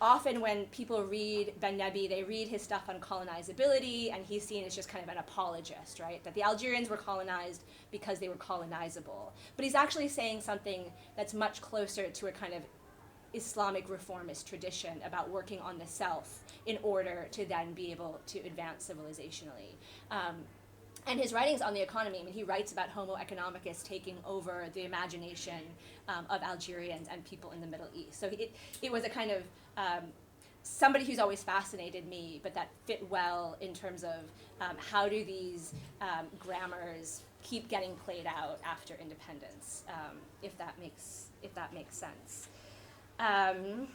often when people read Ben Nebi, they read his stuff on colonizability, and he's seen as just kind of an apologist, right? That the Algerians were colonized because they were colonizable. But he's actually saying something that's much closer to a kind of Islamic reformist tradition about working on the self in order to then be able to advance civilizationally. And his writings on the economy, I mean, he writes about Homo economicus taking over the imagination of Algerians and people in the Middle East. So it was a kind of somebody who's always fascinated me, but that fit well in terms of how do these grammars keep getting played out after independence, if that makes sense. And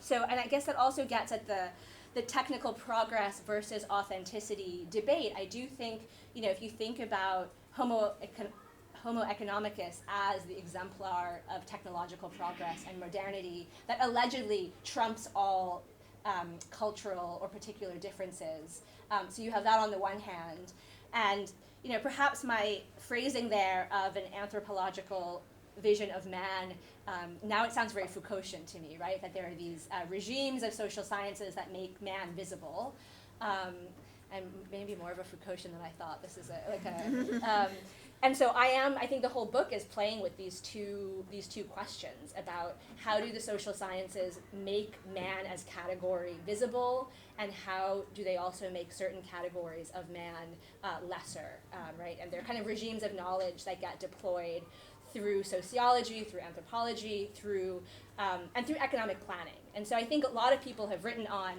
I guess that also gets at the technical progress versus authenticity debate. I do think, if you think about Homo economicus as the exemplar of technological progress and modernity that allegedly trumps all cultural or particular differences. So you have that on the one hand, and perhaps my phrasing there of an anthropological vision of man, now it sounds very Foucaultian to me, right? That there are these regimes of social sciences that make man visible. And maybe more of a Foucaultian than I thought. This is and so I think the whole book is playing with these two questions about how do the social sciences make man as category visible, and how do they also make certain categories of man lesser, right? And they're kind of regimes of knowledge that get deployed through sociology, through anthropology, through economic planning. And so I think a lot of people have written on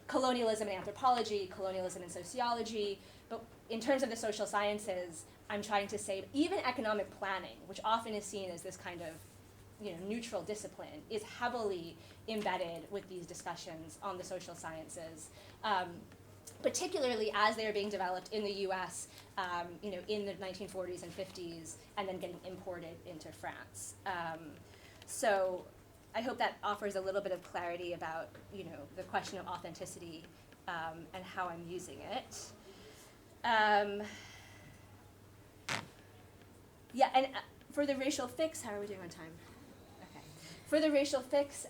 colonialism and anthropology, colonialism and sociology, but in terms of the social sciences, I'm trying to say even economic planning, which often is seen as this kind of neutral discipline, is heavily embedded with these discussions on the social sciences, particularly as they are being developed in the US, in the 1940s and 50s, and then getting imported into France. So I hope that offers a little bit of clarity about, the question of authenticity and how I'm using it. Yeah, and for the racial fix, how are we doing on time? Okay. For the racial fix,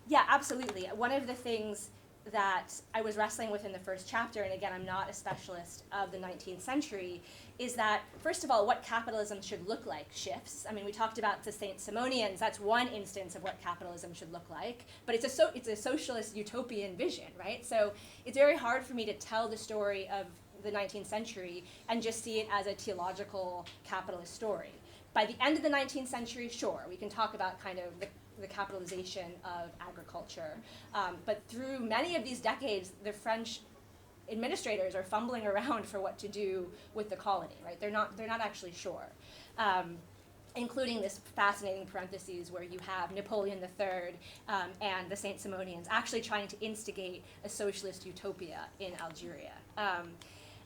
yeah, absolutely. One of the things that I was wrestling with in the first chapter, and again, I'm not a specialist of the 19th century, is that, first of all, what capitalism should look like shifts. I mean, we talked about the Saint-Simonians. That's one instance of what capitalism should look like, but it's a socialist utopian vision, right? So it's very hard for me to tell the story of the 19th century and just see it as a teleological capitalist story. By the end of the 19th century, sure, we can talk about kind of the capitalization of agriculture. But through many of these decades, the French administrators are fumbling around for what to do with the colony, right? They're not actually sure. Including this fascinating parentheses where you have Napoleon III and the Saint-Simonians actually trying to instigate a socialist utopia in Algeria.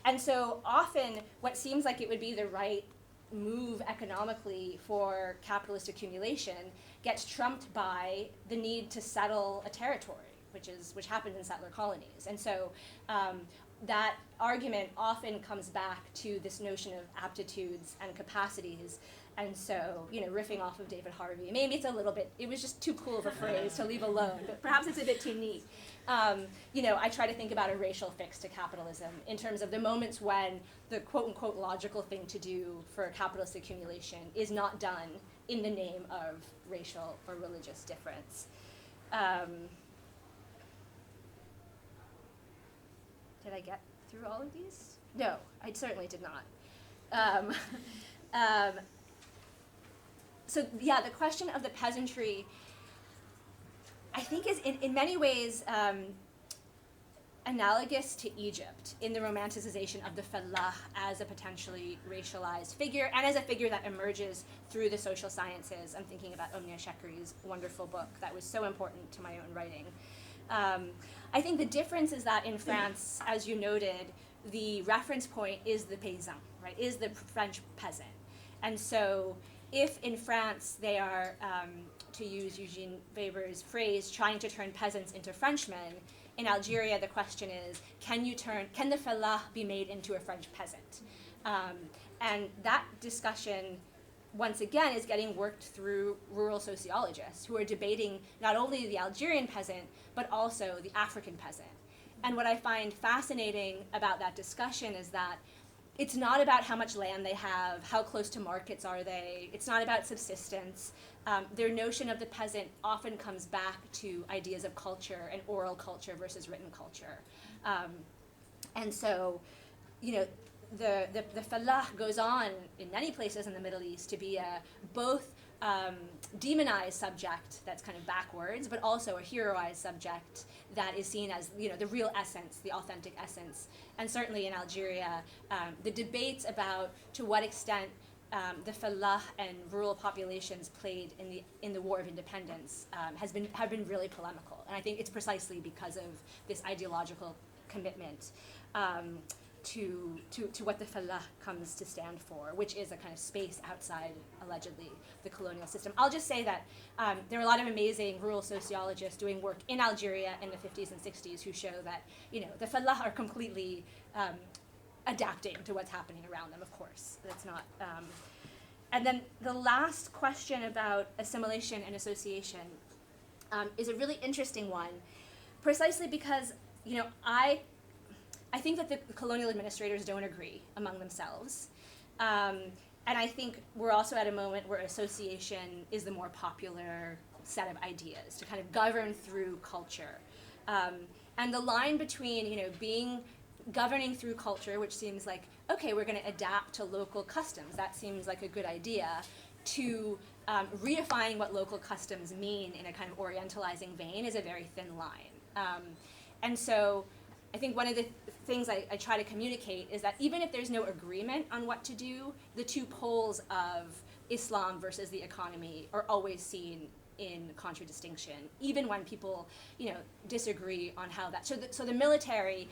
And so often what seems like it would be the right move economically for capitalist accumulation gets trumped by the need to settle a territory, which happened in settler colonies. And so that argument often comes back to this notion of aptitudes and capacities. And so, riffing off of David Harvey, maybe it's a little bit, it was just too cool of a phrase to leave alone, but perhaps it's a bit too neat. I try to think about a racial fix to capitalism in terms of the moments when the quote-unquote logical thing to do for capitalist accumulation is not done in the name of racial or religious difference. Did I get through all of these? No, I certainly did not. So yeah, the question of the peasantry, I think is in many ways analogous to Egypt in the romanticization of the fellah as a potentially racialized figure and as a figure that emerges through the social sciences. I'm thinking about Omnia Shekeri's wonderful book that was so important to my own writing. I think the difference is that in France, as you noted, the reference point is the paysan, right, is the French peasant. And so if in France they are, to use Eugene Weber's phrase, trying to turn peasants into Frenchmen, in Algeria the question is, can the fellah be made into a French peasant? And that discussion, once again, is getting worked through rural sociologists who are debating not only the Algerian peasant, but also the African peasant. And what I find fascinating about that discussion is that it's not about how much land they have, how close to markets are they, it's not about subsistence. Their notion of the peasant often comes back to ideas of culture and oral culture versus written culture. And so, you know, the fellah goes on in many places in the Middle East to be a both demonized subject that's kind of backwards, but also a heroized subject that is seen as, you know, the real essence, the authentic essence. And certainly in Algeria, the debates about to what extent the fellah and rural populations played in the War of Independence have been really polemical. And I think it's precisely because of this ideological commitment to what the fellah comes to stand for, which is a kind of space outside, allegedly, the colonial system. I'll just say that there are a lot of amazing rural sociologists doing work in Algeria in the 50s and 60s who show that, you know, the fellah are completely adapting to what's happening around them, of course. That's not. And then the last question about assimilation and association is a really interesting one, precisely because, you know, I think that the colonial administrators don't agree among themselves. And I think we're also at a moment where association is the more popular set of ideas to kind of govern through culture. And the line between, you know, governing through culture, which seems like, okay, we're going to adapt to local customs, that seems like a good idea, to redefining what local customs mean in a kind of orientalizing vein is a very thin line. And so I think one of the things I try to communicate is that even if there's no agreement on what to do, the two poles of Islam versus the economy are always seen in contradistinction, even when people, you know, disagree on how that. So the military,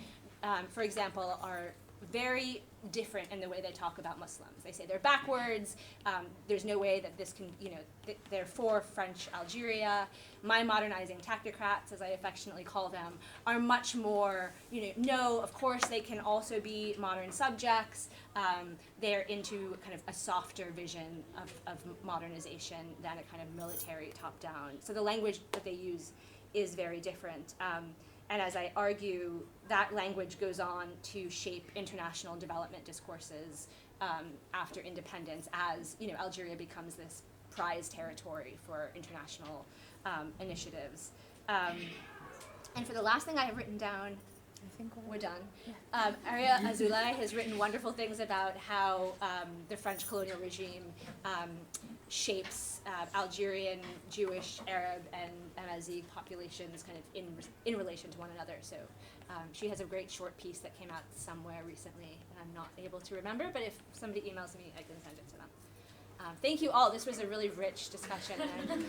for example, are very different in the way they talk about Muslims. They say they're backwards. There's no way that this can, you know, they're for French Algeria. My modernizing tachnocrats, as I affectionately call them, are much more, you know, no, of course they can also be modern subjects. They're into kind of a softer vision of modernization than a kind of military top-down. So the language that they use is very different. And as I argue, that language goes on to shape international development discourses after independence, as, you know, Algeria becomes this prize territory for international initiatives. And for the last thing I have written down, I think we're done. Aria Azoulay has written wonderful things about how the French colonial regime shapes Algerian, Jewish, Arab, and Amazigh populations kind of in relation to one another. So she has a great short piece that came out somewhere recently, and I'm not able to remember, but if somebody emails me, I can send it to them. Thank you all. This was a really rich discussion. And,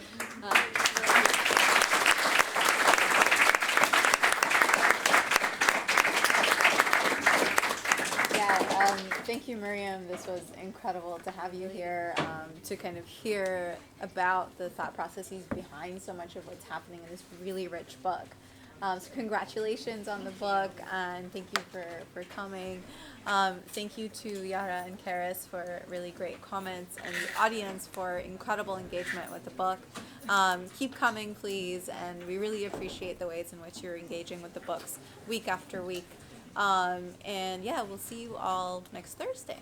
thank you, Muriam. This was incredible to have you here, to kind of hear about the thought processes behind so much of what's happening in this really rich book. So congratulations on the book, and thank you for coming. Thank you to Yara and Karis for really great comments, and the audience for incredible engagement with the book. Keep coming, please, and we really appreciate the ways in which you're engaging with the books week after week. And yeah, we'll see you all next Thursday.